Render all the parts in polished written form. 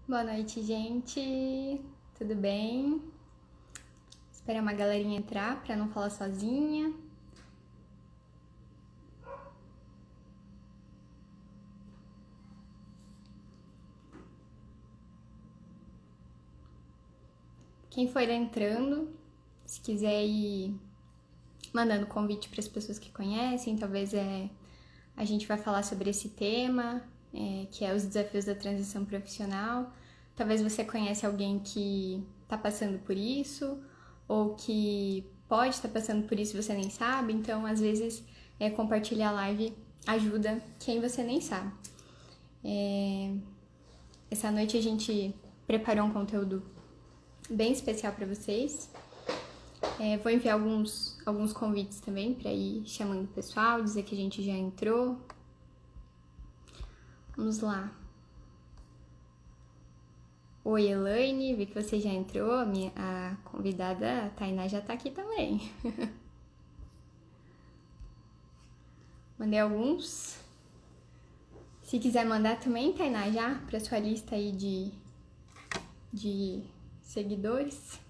Boa noite, gente. Tudo bem? Esperar uma galerinha entrar para não falar sozinha. Quem for entrando, se quiser ir mandando convite para as pessoas que conhecem, talvez a gente vai falar sobre esse tema, que é os desafios da transição profissional. Talvez você conhece alguém que está passando por isso, ou que pode estar passando por isso e você nem sabe. Então, às vezes, compartilhar a live ajuda quem você nem sabe. Essa noite a gente preparou um conteúdo bem especial para vocês. Vou enviar alguns convites também para ir chamando o pessoal, dizer que a gente já entrou. Vamos lá. Oi, Elaine, vi que você já entrou. A convidada a Tainá já tá aqui também. Mandei alguns. Se quiser mandar também, Tainá, já para sua lista aí de seguidores.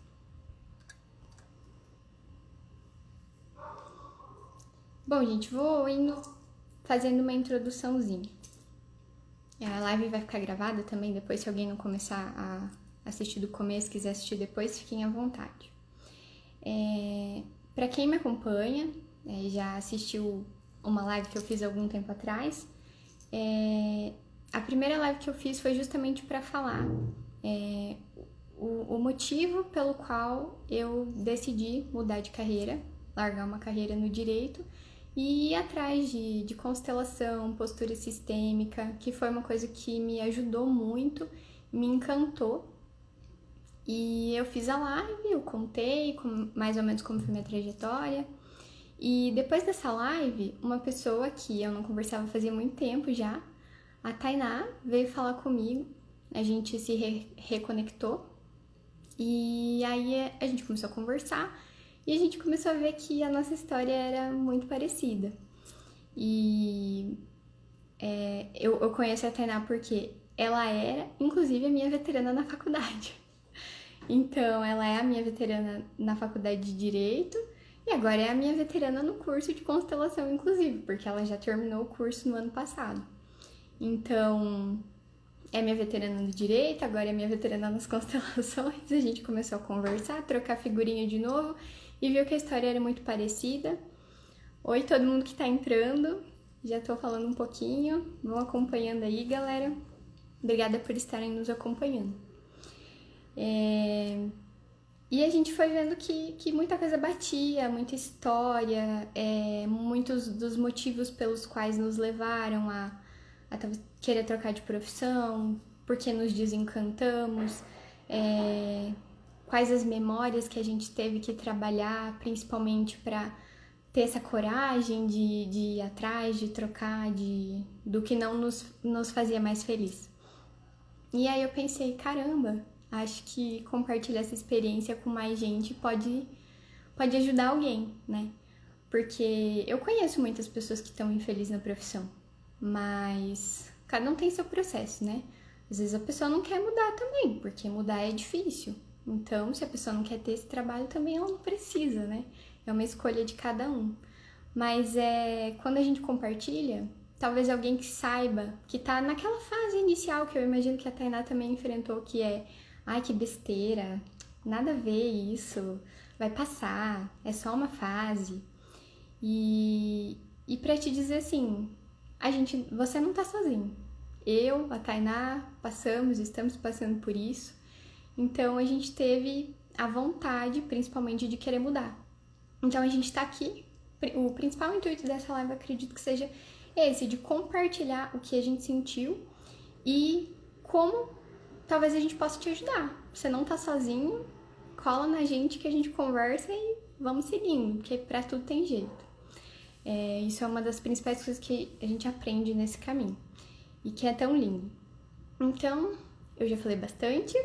Bom, gente, vou indo fazendo uma introduçãozinha. A live vai ficar gravada também, depois se alguém não começar a assistir do começo, quiser assistir depois, fiquem à vontade. Para quem me acompanha, já assistiu uma live que eu fiz há algum tempo atrás, a primeira live que eu fiz foi justamente para falar o motivo pelo qual eu decidi mudar de carreira, largar uma carreira no direito e ir atrás de constelação, postura sistêmica, que foi uma coisa que me ajudou muito, me encantou. E eu fiz a live, eu contei mais ou menos como foi minha trajetória. E depois dessa live, uma pessoa que eu não conversava fazia muito tempo já, a Tainá, veio falar comigo, a gente se reconectou. E aí a gente começou a conversar e a gente começou a ver que a nossa história era muito parecida. E eu conheço a Tainá porque ela era, inclusive, a minha veterana na faculdade. Então, ela é a minha veterana na faculdade de Direito e agora é a minha veterana no curso de constelação, inclusive, porque ela já terminou o curso no ano passado. Então, é minha veterana no direito, agora é minha veterana nas constelações. A gente começou a conversar, trocar figurinha de novo e viu que a história era muito parecida. Oi, todo mundo que tá entrando. Já tô falando um pouquinho. Vão acompanhando aí, galera. Obrigada por estarem nos acompanhando. E a gente foi vendo que muita coisa batia, muita história, muitos dos motivos pelos quais nos levaram a querer trocar de profissão, porque nos desencantamos, quais as memórias que a gente teve que trabalhar, principalmente para ter essa coragem de ir atrás, de trocar, do que não nos fazia mais feliz. E aí eu pensei, caramba, acho que compartilhar essa experiência com mais gente pode ajudar alguém, né? Porque eu conheço muitas pessoas que estão infelizes na profissão, mas cada um tem seu processo, né? Às vezes a pessoa não quer mudar também, porque mudar é difícil. Então, se a pessoa não quer ter esse trabalho, também ela não precisa, né? É uma escolha de cada um. Mas quando a gente compartilha, talvez alguém que saiba, que tá naquela fase inicial que eu imagino que a Tainá também enfrentou, que é, ai, que besteira, nada a ver isso, vai passar, é só uma fase. E para te dizer assim, você não tá sozinho. Eu, a Tainá, estamos passando por isso. Então a gente teve a vontade, principalmente, de querer mudar. Então a gente tá aqui. O principal intuito dessa live, eu acredito que seja esse, de compartilhar o que a gente sentiu e como talvez a gente possa te ajudar. Você não tá sozinho, cola na gente que a gente conversa e vamos seguindo, porque pra tudo tem jeito. Isso é uma das principais coisas que a gente aprende nesse caminho e que é tão lindo. Então, eu já falei bastante,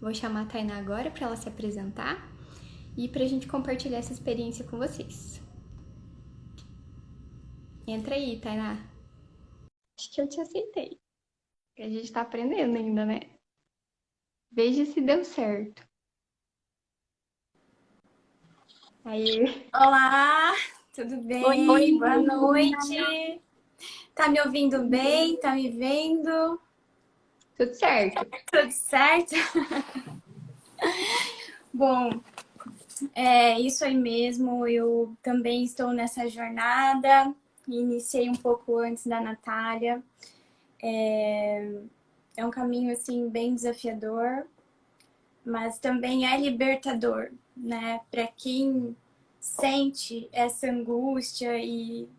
vou chamar a Tainá agora para ela se apresentar e pra gente compartilhar essa experiência com vocês. Entra aí, Tainá. Acho que eu te aceitei. A gente tá aprendendo ainda, né? Veja se deu certo. Aí, Olá, tudo oi, bem? Boa noite. Tá me ouvindo bem? Tá me vendo? tudo certo. Tudo certo? Bom, é isso aí mesmo. Eu também estou nessa jornada. Iniciei um pouco antes da Natália. É um caminho assim bem desafiador, mas também é libertador, né? Para quem sente essa angústia e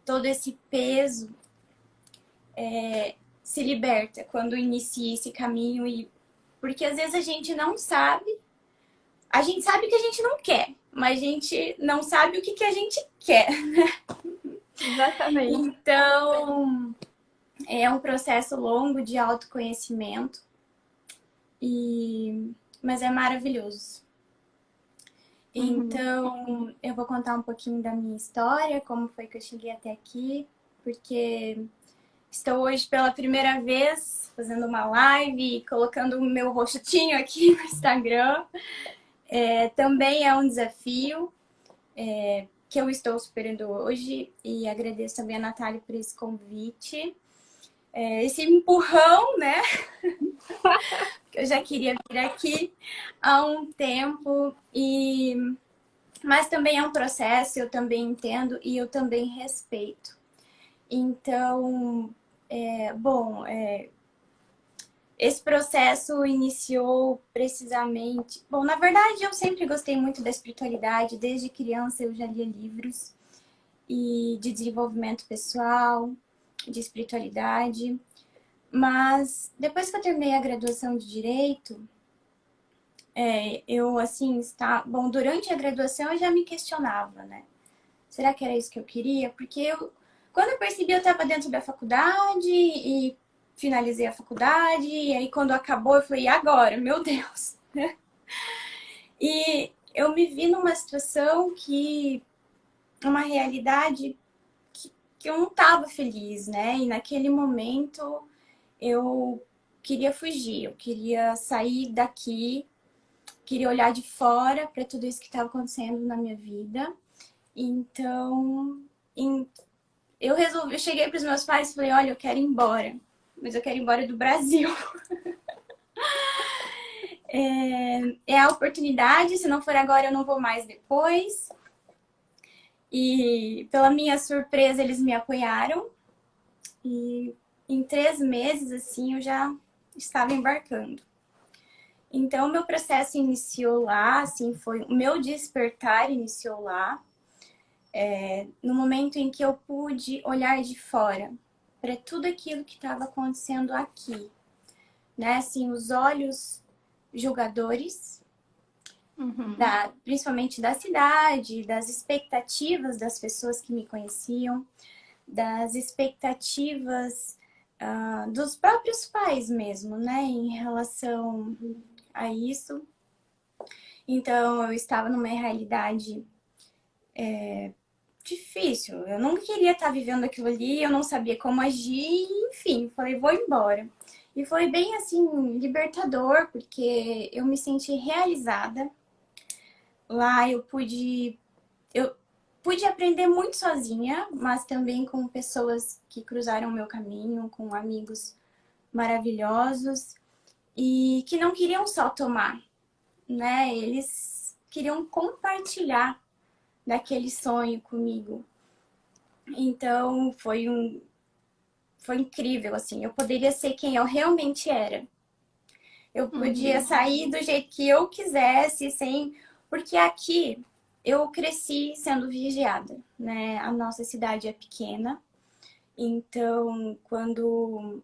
todo esse peso se liberta quando inicia esse caminho e porque às vezes a gente sabe que a gente não quer, mas a gente não sabe o que, que a gente quer. Exatamente. Então, é um processo longo de autoconhecimento e mas é maravilhoso. Uhum. Então, eu vou contar um pouquinho da minha história, como foi que eu cheguei até aqui, porque estou hoje pela primeira vez fazendo uma live e colocando o meu rostinho aqui no Instagram. Também é um desafio que eu estou superando hoje e agradeço também a Natália por esse convite. Esse empurrão, né? Que eu já queria vir aqui há um tempo mas também é um processo, eu também entendo e eu também respeito. Então, bom, esse processo iniciou precisamente. Bom, na verdade, eu sempre gostei muito da espiritualidade, desde criança eu já lia livros e de desenvolvimento pessoal, de espiritualidade. Mas depois que eu terminei a graduação de Direito, eu assim, está. Bom, durante a graduação eu já me questionava, né? Será que era isso que eu queria? Porque quando eu percebi, eu estava dentro da faculdade e finalizei a faculdade, e aí quando acabou, eu falei, e agora? Meu Deus! E eu me vi numa situação uma realidade que eu não estava feliz, né? E naquele momento eu queria fugir, eu queria sair daqui, queria olhar de fora para tudo isso que estava acontecendo na minha vida. Então, eu cheguei para os meus pais e falei: olha, eu quero ir embora, mas eu quero ir embora do Brasil. É a oportunidade, se não for agora, eu não vou mais depois. E pela minha surpresa, eles me apoiaram. E em 3 meses, assim, eu já estava embarcando. Então, meu processo iniciou lá, assim, foi o meu despertar iniciou lá, no momento em que eu pude olhar de fora para tudo aquilo que estava acontecendo aqui, né? Assim, os olhos julgadores, Uhum. principalmente da cidade, das expectativas das pessoas que me conheciam, das expectativas dos próprios pais mesmo, né? Em relação a isso. Então, eu estava numa realidade difícil. Eu não queria estar vivendo aquilo ali, eu não sabia como agir, enfim, falei, vou embora. E foi bem assim, libertador, porque eu me senti realizada. Lá eu pude aprender muito sozinha, mas também com pessoas que cruzaram o meu caminho, com amigos maravilhosos e que não queriam só tomar, né? Eles queriam compartilhar daquele sonho comigo. Então foi incrível assim. Eu poderia ser quem eu realmente era. Eu podia Uhum. sair do jeito que eu quisesse, sem porque aqui eu cresci sendo vigiada, né? A nossa cidade é pequena, então quando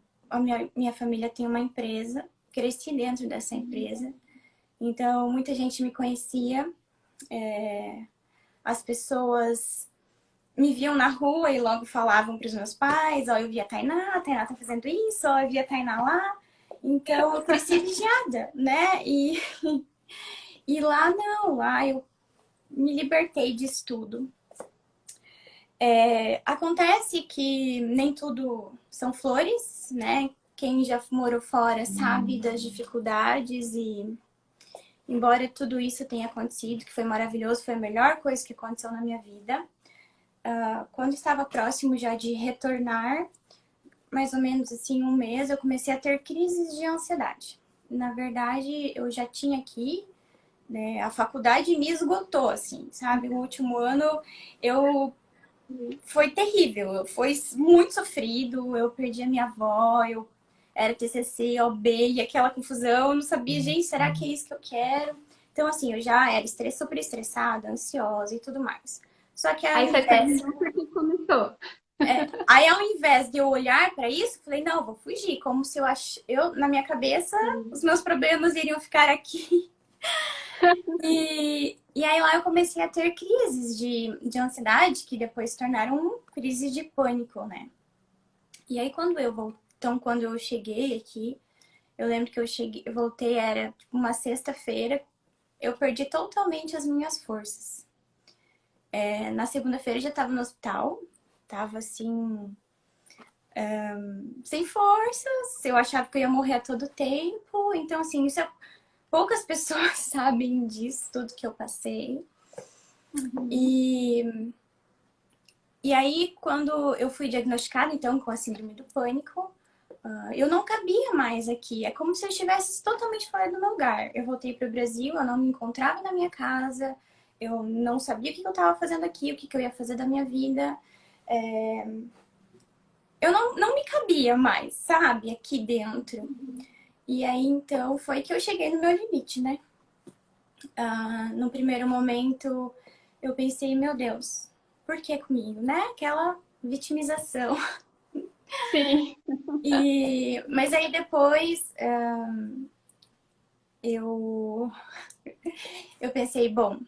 minha família tem uma empresa, cresci dentro dessa empresa, então muita gente me conhecia, as pessoas me viam na rua e logo falavam para os meus pais, ó, eu vi a Tainá tá fazendo isso, ó, eu vi a Tainá lá. Então eu cresci vigiada, né? E lá não, lá eu me libertei disso tudo. Acontece que nem tudo são flores, né? quem já morou fora sabe das dificuldades e embora tudo isso tenha acontecido, que foi maravilhoso, foi a melhor coisa que aconteceu na minha vida, quando estava próximo já de retornar, mais ou menos assim um mês, eu comecei a ter crises de ansiedade. Na verdade, eu já tinha aqui, né, a faculdade me esgotou, assim, sabe? O último ano eu foi terrível, foi muito sofrido, eu perdi a minha avó, eu era TCC, OB e aquela confusão, eu não sabia, gente, será que é isso que eu quero? Então, assim, eu já era super estressada, ansiosa e tudo mais. Só que ao Aí você invés, terminou porque começou. aí ao invés de eu olhar para isso, eu falei, não, eu vou fugir, como se eu na minha cabeça, os meus problemas iriam ficar aqui. E aí lá eu comecei a ter crises de ansiedade, que depois se tornaram crises de pânico, né? E aí quando eu cheguei aqui, eu lembro que eu voltei, era tipo uma sexta-feira, eu perdi totalmente as minhas forças. Na segunda-feira eu já tava no hospital, tava assim, sem forças, eu achava que eu ia morrer a todo tempo, então assim, poucas pessoas sabem disso, tudo que eu passei. E E aí, quando eu fui diagnosticada, então, com a síndrome do pânico, eu não cabia mais aqui. É como se eu estivesse totalmente fora do meu lugar. Eu voltei para o Brasil, eu não me encontrava na minha casa, eu não sabia o que eu estava fazendo aqui, o que eu ia fazer da minha vida. Eu não me cabia mais, sabe, aqui dentro. E aí, então, foi que eu cheguei no meu limite, né? No primeiro momento, eu pensei, meu Deus, por que comigo, né? Aquela vitimização. Sim. Mas aí depois eu, eu pensei, bom,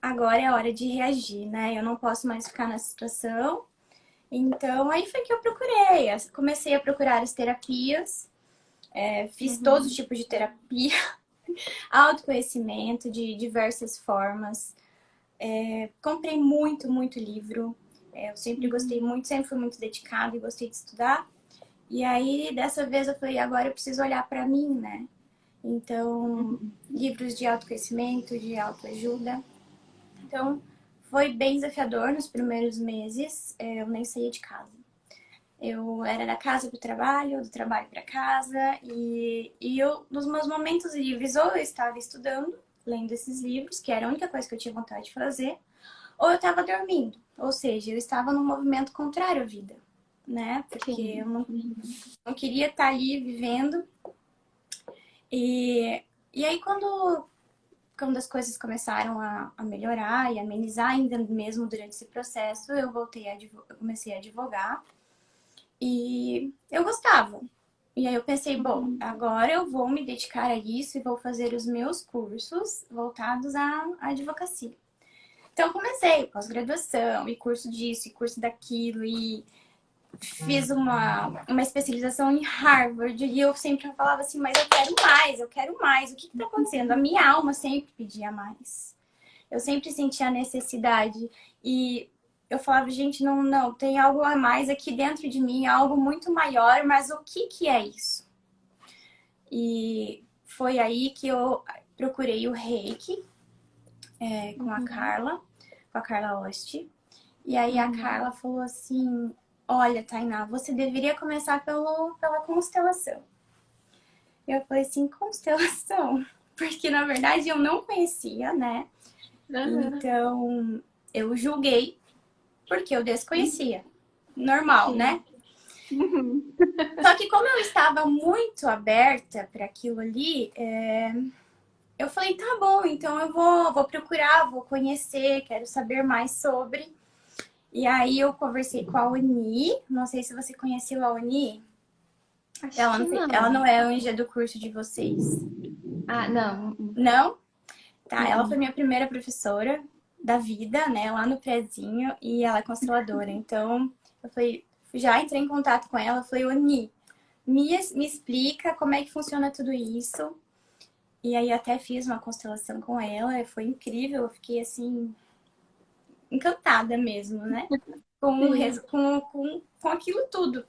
agora é a hora de reagir, né? Eu não posso mais ficar nessa situação. Então aí foi que eu procurei. Comecei a procurar as terapias, fiz todos os tipos de terapia, autoconhecimento de diversas formas. Comprei muito livro. Eu sempre gostei muito, sempre fui muito dedicada e gostei de estudar. E aí, dessa vez, eu falei, agora eu preciso olhar para mim, né? Então, livros de autoconhecimento, de autoajuda. Então, foi bem desafiador nos primeiros meses. Eu nem saía de casa. Eu era da casa para o trabalho, do trabalho para casa. E eu, nos meus momentos livres, ou eu estava estudando, lendo esses livros, que era a única coisa que eu tinha vontade de fazer, ou eu estava dormindo. Ou seja, eu estava num movimento contrário à vida, né? Porque eu Sim. não queria estar ali vivendo. E aí, quando as coisas começaram a melhorar e amenizar, ainda mesmo durante esse processo, eu comecei a advogar e eu gostava. E aí eu pensei, bom, agora eu vou me dedicar a isso e vou fazer os meus cursos voltados à advocacia. Então eu comecei pós-graduação e curso disso e curso daquilo e fiz uma especialização em Harvard e eu sempre falava assim, mas eu quero mais, eu quero mais. O que está acontecendo? A minha alma sempre pedia mais. Eu sempre sentia a necessidade e eu falava, gente, não, tem algo a mais aqui dentro de mim, algo muito maior, mas o que é isso? E foi aí que eu procurei o Reiki com a Carla Oste. E aí a Carla falou assim, olha, Tainá, você deveria começar pela constelação. Eu falei assim, constelação? Porque na verdade eu não conhecia, né? Então eu julguei porque eu desconhecia. Normal, Sim. né? Só que como eu estava muito aberta para aquilo ali, eu falei, tá bom, então eu vou procurar, vou conhecer, quero saber mais sobre. E aí eu conversei com a Uni, não sei se você conheceu a Uni. Acho que Ela não. não é a anja do curso de vocês. Ah, não. Não? Tá, ela foi Uh-uh. minha primeira professora da vida, né, lá no prézinho, e ela é consteladora. Então, eu falei, já entrei em contato com ela, falei, Oni, me explica como é que funciona tudo isso. E aí até fiz uma constelação com ela, foi incrível, eu fiquei assim, encantada mesmo, né? Com, Sim. com aquilo tudo.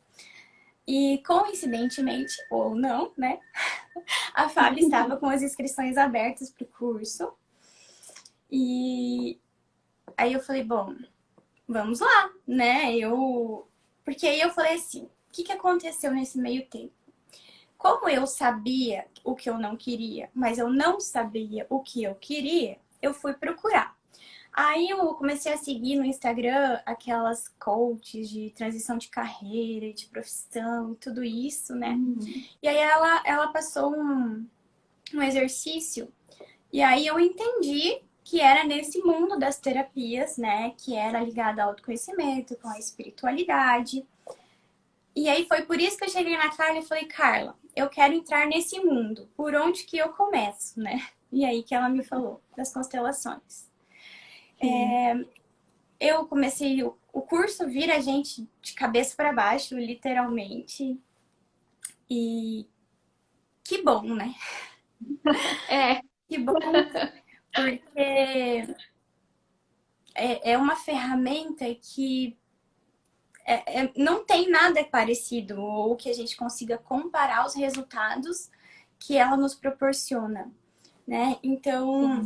E coincidentemente, ou não, né? A Fábio estava com as inscrições abertas para o curso. E aí eu falei, bom, vamos lá, né? Porque aí eu falei assim, o que que aconteceu nesse meio tempo? Como eu sabia o que eu não queria, mas eu não sabia o que eu queria, eu fui procurar. Aí eu comecei a seguir no Instagram aquelas coaches de transição de carreira, de profissão e tudo isso, né? E aí ela passou um exercício e aí eu entendi que era nesse mundo das terapias, né? Que era ligado ao autoconhecimento, com a espiritualidade. E aí foi por isso que eu cheguei na Carla e falei, Carla, eu quero entrar nesse mundo. Por onde que eu começo, né? E aí que ela me falou das constelações. Eu comecei o curso vira a gente de cabeça para baixo, literalmente. E que bom, né? É, Que bom, porque é uma ferramenta que não tem nada parecido ou que a gente consiga comparar os resultados que ela nos proporciona, né? Então,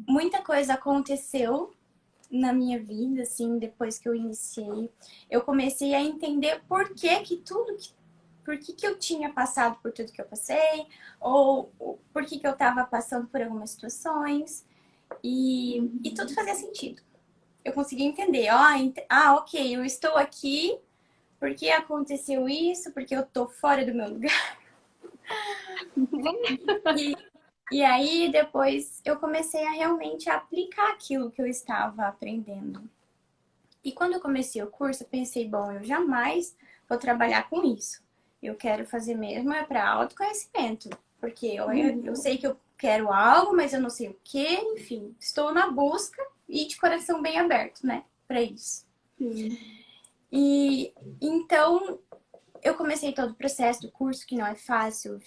muita coisa aconteceu na minha vida, assim, depois que eu iniciei. Eu comecei a entender por que eu tinha passado por tudo que eu passei, ou por que eu estava passando por algumas situações, e tudo fazia sentido. Eu consegui entender, ok, eu estou aqui porque aconteceu isso, porque eu tô fora do meu lugar. E, e aí depois eu comecei a realmente aplicar aquilo que eu estava aprendendo. E quando eu comecei o curso, eu pensei, bom, eu jamais vou trabalhar com isso. Eu quero fazer mesmo é para autoconhecimento, porque eu sei que eu quero algo, mas eu não sei o que, enfim, estou na busca e de coração bem aberto, né, para isso. sim. E então eu comecei todo o processo do curso, que não é fácil,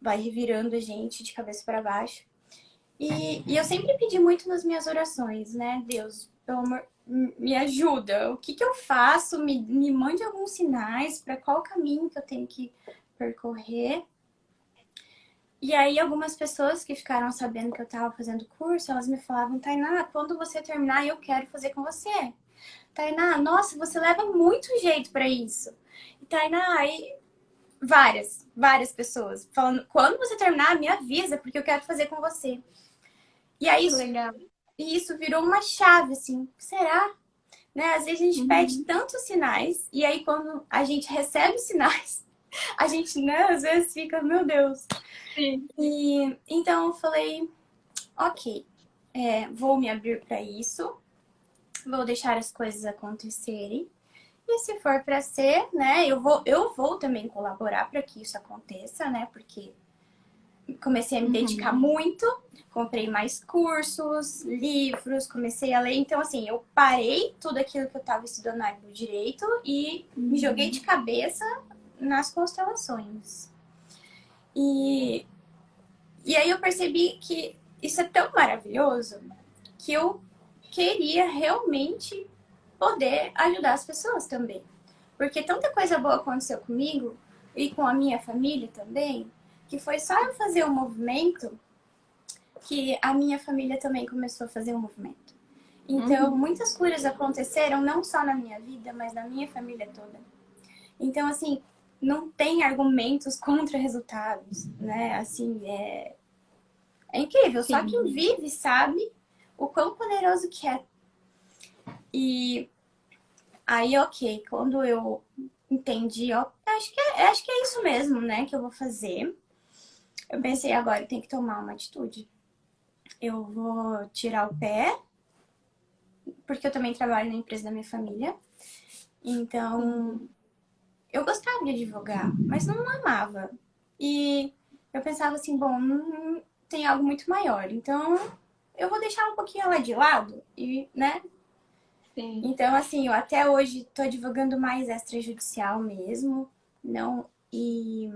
vai revirando a gente de cabeça para baixo. E eu sempre pedi muito nas minhas orações, né? Deus, pelo amor, me ajuda. O que que eu faço? Me mande alguns sinais para qual caminho que eu tenho que percorrer. E aí, algumas pessoas que ficaram sabendo que eu estava fazendo curso, elas me falavam, Tainá, quando você terminar, eu quero fazer com você. Tainá, nossa, você leva muito jeito para isso. E Tainá, aí várias pessoas falando, quando você terminar, me avisa, porque eu quero fazer com você. E aí, Que legal. isso virou uma chave, assim, será? Né? Às vezes a gente pede tantos sinais, e aí quando a gente recebe os sinais, a gente, né, às vezes fica, meu Deus. Sim. E então eu falei, ok, vou me abrir para isso, vou deixar as coisas acontecerem. E se for para ser, né, eu vou também colaborar para que isso aconteça, né? Porque comecei a me dedicar muito, comprei mais cursos, livros, comecei a ler. Então, assim, eu parei tudo aquilo que eu estava estudando na área do direito e me joguei de cabeça nas constelações. E, e aí eu percebi que isso é tão maravilhoso que eu queria realmente poder ajudar as pessoas também. Porque tanta coisa boa aconteceu comigo e com a minha família também, que foi só eu fazer um movimento que a minha família também começou a fazer um movimento. Então, muitas curas aconteceram não só na minha vida, mas na minha família toda. Então, assim, não tem argumentos contra resultados, né? Assim, é incrível. Sim. Só quem vive sabe o quão poderoso que é. E aí, ok, quando eu entendi, ó, acho que é isso mesmo, né, que eu vou fazer. Eu pensei, agora eu tenho que tomar uma atitude. Eu vou tirar o pé, porque eu também trabalho na empresa da minha família. Então, eu gostava de advogar, mas não amava. E eu pensava assim, bom, tem algo muito maior. Então, eu vou deixar um pouquinho ela de lado e, né? Sim. Então, assim, eu até hoje tô advogando mais extrajudicial mesmo, não e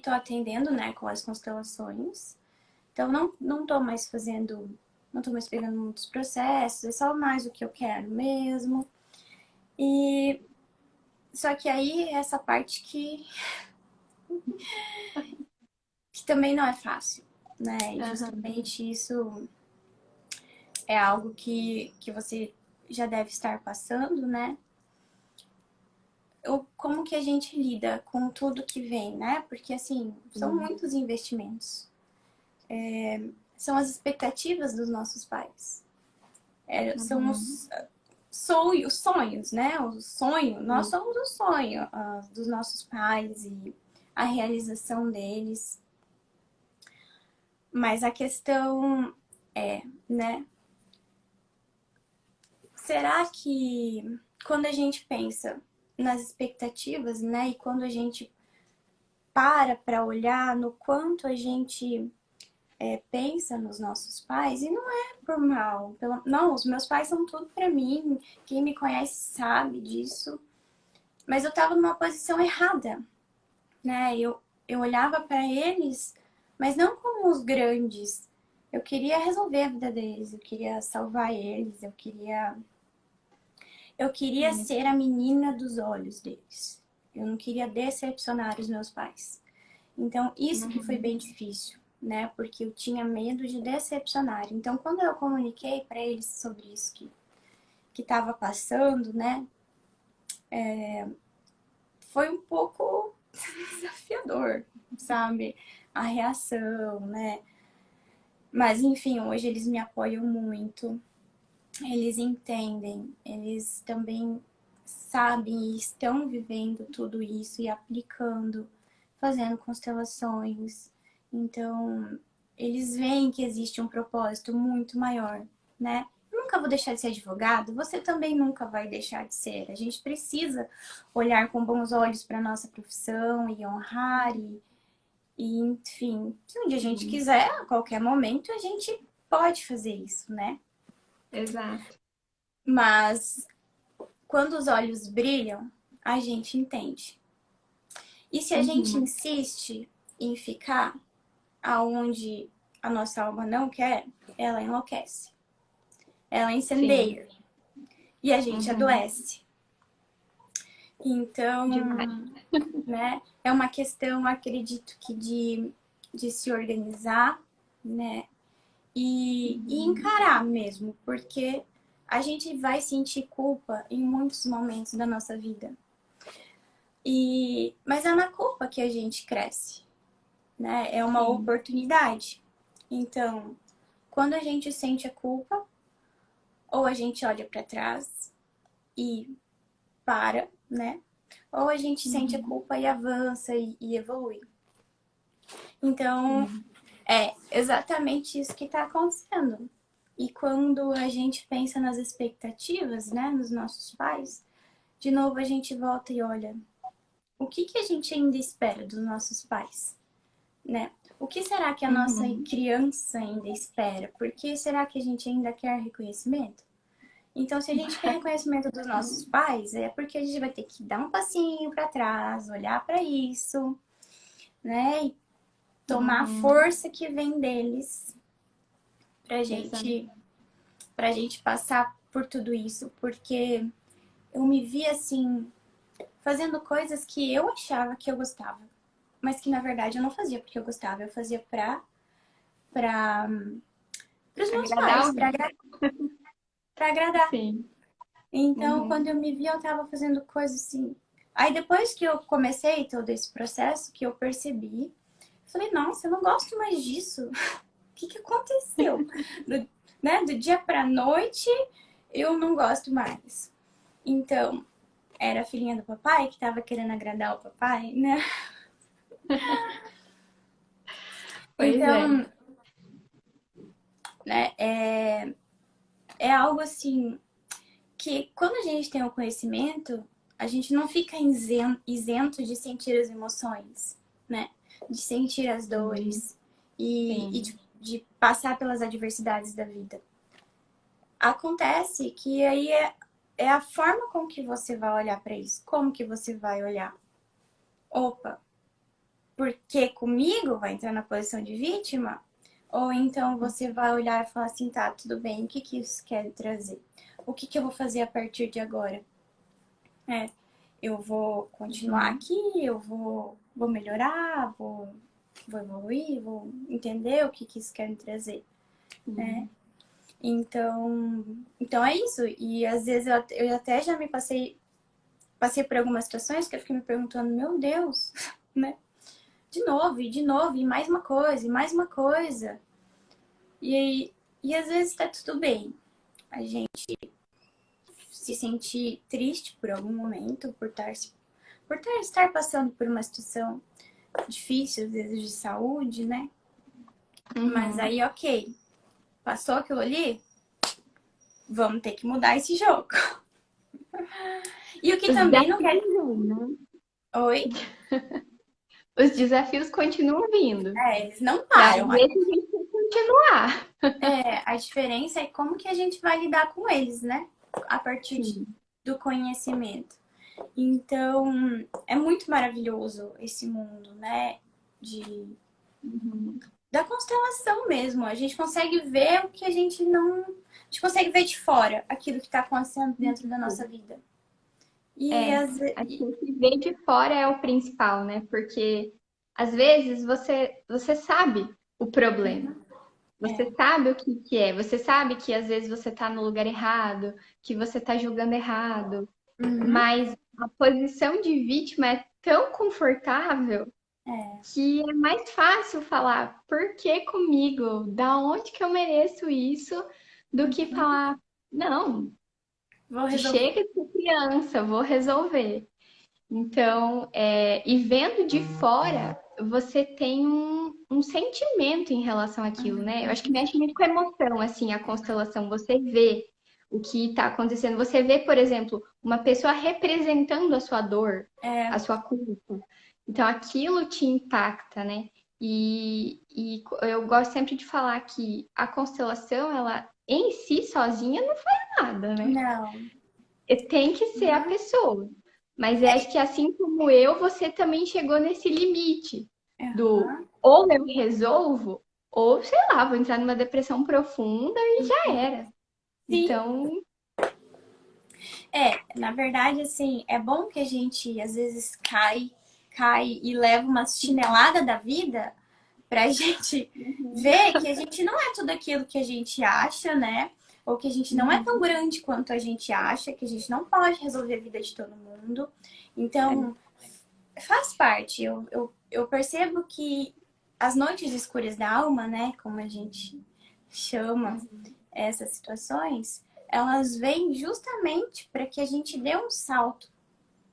tô atendendo, né, com as constelações. Então, não tô mais fazendo, não tô mais pegando muitos processos, é só mais o que eu quero mesmo. E Só que aí essa parte que também não é fácil, né? E justamente isso é algo que você já deve estar passando, né? Como que a gente lida com tudo que vem, né? Porque, assim, são muitos investimentos. São as expectativas dos nossos pais. São os sonhos, né? O sonho, nós somos o sonho dos nossos pais e a realização deles. Mas a questão é, né? Será que quando a gente pensa nas expectativas, né? E quando a gente para olhar no quanto a gente pensa nos nossos pais, e não é por mal. Não, os meus pais são tudo pra mim. Quem me conhece sabe disso. Mas eu tava numa posição errada, né? Eu olhava para eles, mas não como os grandes. Eu queria resolver a vida deles, eu queria salvar eles, eu queria ser a menina dos olhos deles. Eu não queria decepcionar os meus pais. Então, isso que foi bem difícil, né? Porque eu tinha medo de decepcionar. Então, quando eu comuniquei para eles sobre isso que estava passando, né? Foi um pouco desafiador, sabe? A reação, né? Mas, enfim, hoje eles me apoiam muito. Eles entendem, eles também sabem e estão vivendo tudo isso e aplicando, fazendo constelações. Então, eles veem que existe um propósito muito maior, né? Eu nunca vou deixar de ser advogado, você também nunca vai deixar de ser. A gente precisa olhar com bons olhos para nossa profissão e honrar e, enfim, se um dia a gente quiser, a qualquer momento, a gente pode fazer isso, né? Exato. Mas quando os olhos brilham, a gente entende. E se a gente insiste em ficar aonde a nossa alma não quer, ela enlouquece. Ela incendeia. E a gente adoece. Então, Demais. né, é uma questão, acredito que de se organizar, né, e encarar mesmo, porque a gente vai sentir culpa em muitos momentos da nossa vida. Mas é na culpa que a gente cresce, né? É uma oportunidade. Então, quando a gente sente a culpa, ou a gente olha para trás e para, né? Ou a gente sente a culpa e avança e evolui. Então, é exatamente isso que está acontecendo. E quando a gente pensa nas expectativas, né, nos nossos pais, de novo a gente volta e olha, o que a gente ainda espera dos nossos pais, né? O que será que a nossa criança ainda espera? Por que será que a gente ainda quer reconhecimento? Então, se a gente quer reconhecimento dos nossos pais, é porque a gente vai ter que dar um passinho para trás, olhar para isso, né? E tomar a força que vem deles pra gente passar por tudo isso, porque eu me vi assim fazendo coisas que eu achava que eu gostava, mas que na verdade eu não fazia porque eu gostava, eu fazia para os meus pais, para agradar. Sim. Então, quando eu me vi, eu tava fazendo coisas assim. Aí depois que eu comecei todo esse processo, que eu percebi, eu falei, nossa, eu não gosto mais disso. O que aconteceu? Do dia pra noite, eu não gosto mais. Então, era a filhinha do papai que tava querendo agradar o papai, né? Pois Então, né, é algo assim que quando a gente tem o conhecimento, a gente não fica isento de sentir as emoções, né? De sentir as dores e de passar pelas adversidades da vida. Acontece que aí é a forma com que você vai olhar para isso. Como que você vai olhar? Opa, porque comigo vai entrar na posição de vítima? Ou então você vai olhar e falar assim, tá, tudo bem, o que isso quer trazer? O que eu vou fazer a partir de agora? eu vou continuar aqui, eu vou melhorar, vou evoluir, vou entender o que isso quer me trazer, né? Então é isso. E às vezes eu até já me passei por algumas situações que eu fiquei me perguntando, meu Deus, né? De novo, e mais uma coisa, e mais uma coisa. E às vezes tá tudo bem. A gente se sentir triste por algum momento, estar passando por uma situação difícil, às vezes de saúde, né? Mas aí, ok, passou aquilo ali, vamos ter que mudar esse jogo. E o que Os também não quer. desafios vêm, né? Oi? Os desafios continuam vindo. É, eles não E às param. vezes a gente tem que continuar. A diferença é como que a gente vai lidar com eles, né? A partir Sim. do conhecimento. Então, é muito maravilhoso esse mundo, né? De, da constelação mesmo. A gente consegue ver o que a gente não. A gente consegue ver de fora aquilo que está acontecendo dentro da nossa vida. E É, às vezes. acho que o que vem de fora é o principal, né? Porque às vezes você sabe o problema. Você sabe o que que é. Você sabe que às vezes você tá no lugar errado, que você tá julgando errado. Uhum, Mas a posição de vítima é tão confortável é, que é mais fácil falar por que comigo? Da onde que eu mereço isso? Do que falar, não, vou resolver. chega de ser criança, vou resolver. Então, e vendo de fora, você tem um sentimento em relação àquilo, né? Eu acho que mexe muito com a emoção, assim, a constelação. Você vê o que está acontecendo. Você vê, por exemplo, uma pessoa representando a sua dor, É, a sua culpa. Então, aquilo te impacta, né? E eu gosto sempre de falar que a constelação, ela em si, sozinha, não faz nada, né? não. Tem que ser a Uhum. pessoa. Mas eu acho que assim como eu, você também chegou nesse limite do Aham. ou eu resolvo, ou sei lá, vou entrar numa depressão profunda e já era. Sim. Então, Na verdade, assim, é bom que a gente às vezes cai e leva uma chinelada da vida pra gente ver que a gente não é tudo aquilo que a gente acha, né? Ou que a gente não é tão grande quanto a gente acha, que a gente não pode resolver a vida de todo mundo. Então, faz parte. Eu percebo que as noites escuras da alma, né? Como a gente chama essas situações, elas vêm justamente para que a gente dê um salto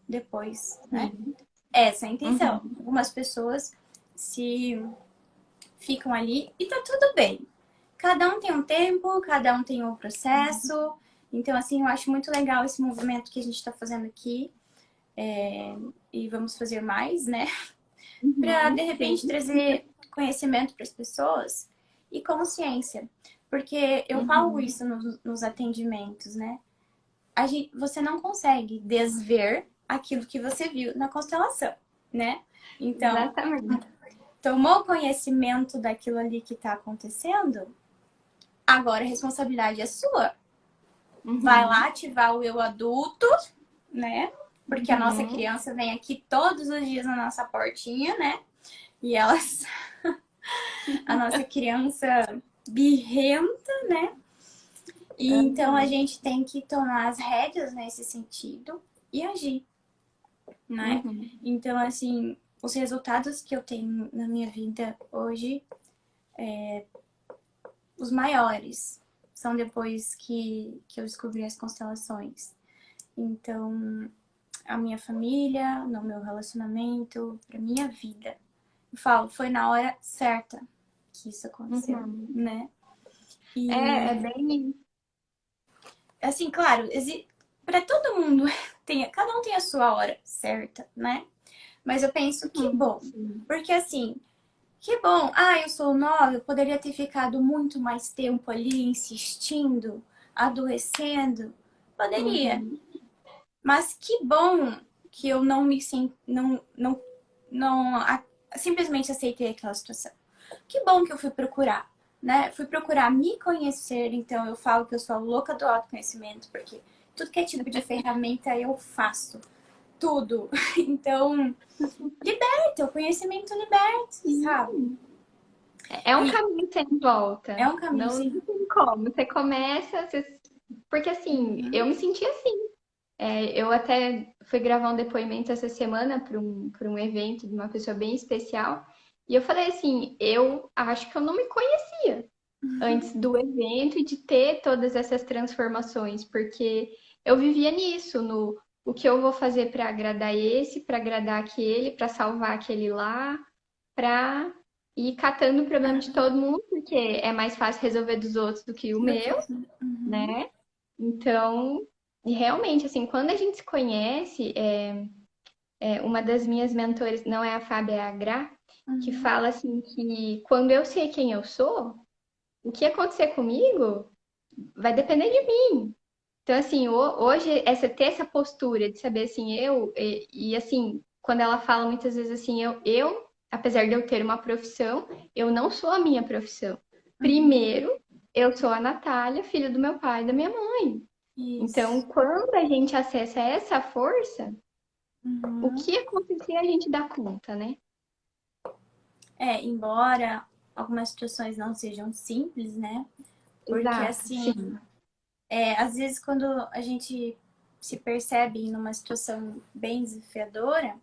depois, né? sim. Essa é a intenção. Uhum. Algumas pessoas se ficam ali e tá tudo bem. Cada um tem um tempo, cada um tem um processo. Então, assim, eu acho muito legal esse movimento que a gente está fazendo aqui. E vamos fazer mais, né? Para, de Uhum. repente, Sim. trazer conhecimento para as pessoas e consciência. Porque eu falo Uhum. isso nos atendimentos, né? Você não consegue desver aquilo que você viu na constelação, né? Então, Exatamente. tomou conhecimento daquilo ali que está acontecendo, agora a responsabilidade é sua. Vai lá Uhum. ativar o eu adulto, né? Porque a nossa Uhum. criança vem aqui todos os dias na nossa portinha, né? E elas, a nossa criança birrenta, né? E então a Uhum. gente tem que tomar as rédeas nesse sentido e agir, né? Uhum. Então, assim, os resultados que eu tenho na minha vida hoje, os maiores, são depois que eu descobri as constelações. Então, a minha família, no meu relacionamento, pra minha vida. Eu falo, foi na hora certa que isso aconteceu, Uhum. né? É E, bem. assim, claro, para todo mundo, cada um tem a sua hora certa, né? Mas eu penso que bom, Sim. porque assim, que bom, ah, eu sou nova, eu poderia ter ficado muito mais tempo ali insistindo, adoecendo. Poderia, Uhum. mas que bom que eu não me senti, não simplesmente aceitei aquela situação. Que bom que eu fui procurar, né? Fui procurar me conhecer, então eu falo que eu sou a louca do autoconhecimento, porque tudo que é tipo de ferramenta eu faço. tudo. Então, liberta, o conhecimento liberta, sabe? É um caminho sem volta. É um caminho Não, sem... não tem como. Você começa, porque assim, eu me senti assim. Eu até fui gravar um depoimento essa semana para um evento de uma pessoa bem especial. E eu falei assim, eu acho que eu não me conhecia antes do evento e de ter todas essas transformações, porque eu vivia nisso, no o que eu vou fazer para agradar esse, para agradar aquele, para salvar aquele lá, para ir catando o problema de todo mundo, porque é mais fácil resolver dos outros do que o do que... meu, Uhum. né? Então, e realmente, assim, quando a gente se conhece, uma das minhas mentores, não é a Fábia, é a Gra, que Uhum. fala assim que quando eu sei quem eu sou, o que acontecer comigo vai depender de mim. Então, assim, hoje, ter essa postura de saber, assim, assim, quando ela fala muitas vezes assim, apesar de eu ter uma profissão, eu não sou a minha profissão. Uhum. Primeiro, eu sou a Natália, filha do meu pai e da minha mãe. Então, Isso. quando a gente acessa essa força, o Uhum. que acontecer a gente dá conta, né? Embora algumas situações não sejam simples, né? Porque, Exato, assim, sim, às vezes quando a gente se percebe numa situação bem desafiadora,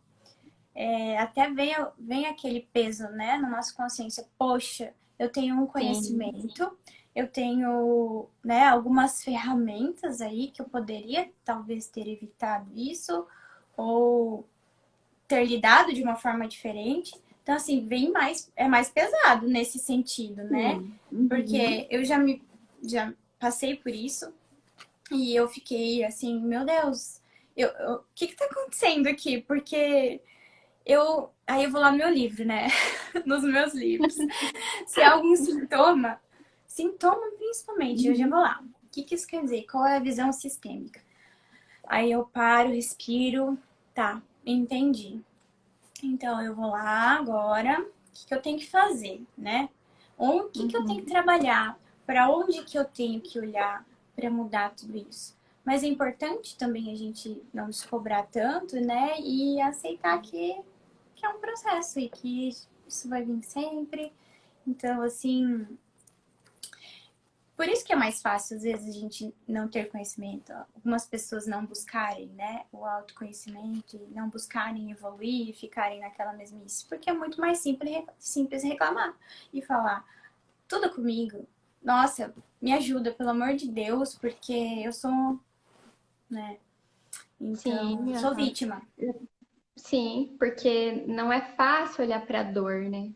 até vem aquele peso, né, na nossa consciência. Poxa, eu tenho um sim, conhecimento, eu tenho, né, algumas ferramentas aí que eu poderia talvez ter evitado isso, ou ter lidado de uma forma diferente. Então, assim, é mais pesado nesse sentido, né? sim. Uhum. Porque já passei por isso e eu fiquei assim, meu Deus, o que que tá acontecendo aqui? Porque aí eu vou lá no meu livro, né? Nos meus livros. Se há algum sintoma principalmente, eu já vou Uhum. lá. O que que isso quer dizer? Qual é a visão sistêmica? Aí eu paro, respiro, tá, entendi. Então, eu vou lá agora, o que que eu tenho que fazer, né? O que que eu tenho que Uhum. trabalhar? Para onde que eu tenho que olhar para mudar tudo isso? Mas é importante também a gente não se cobrar tanto, né? E aceitar que é um processo e que isso vai vir sempre. Então, assim, por isso que é mais fácil, às vezes, a gente não ter conhecimento. Algumas pessoas não buscarem, né, o autoconhecimento, e não buscarem evoluir e ficarem naquela mesmice. Porque é muito mais simples reclamar e falar, tudo comigo. Nossa, me ajuda, pelo amor de Deus, porque eu sou, né, então, Sim, sou aham. vítima. Sim, porque não é fácil olhar para a dor, né?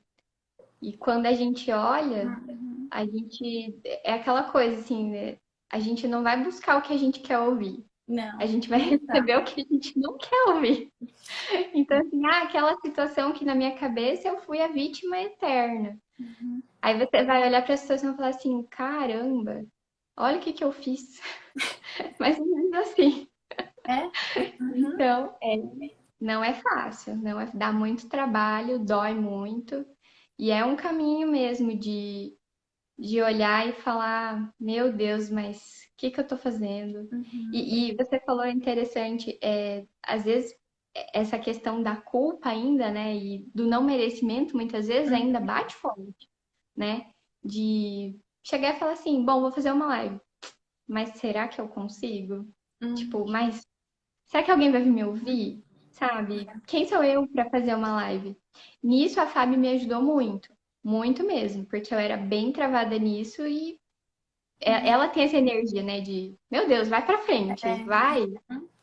E quando a gente olha, Uhum. a gente é aquela coisa assim, né? A gente não vai buscar o que a gente quer ouvir. A Não, gente vai não dá. receber o que a gente não quer ouvir. Então, assim, aquela situação que na minha cabeça eu fui a vítima eterna. Uhum. Aí você vai olhar para a situação e falar assim: caramba, olha o que que eu fiz. Mais ou menos assim. É? Uhum. Então, não é fácil, não é, dá muito trabalho, dói muito. E é um caminho mesmo de olhar e falar, meu Deus, mas o que que eu tô fazendo? Uhum. E você falou interessante, às vezes essa questão da culpa ainda, né, e do não merecimento, muitas vezes ainda Uhum. bate forte, né? De chegar e falar assim, bom, vou fazer uma live, mas será que eu consigo? Tipo, Uhum. mas será que alguém vai vir me ouvir? Sabe? Quem sou eu para fazer uma live? Nisso a Fábio me ajudou muito, muito mesmo, porque eu era bem travada nisso e ela tem essa energia, né, de, meu Deus, vai pra frente, É. vai.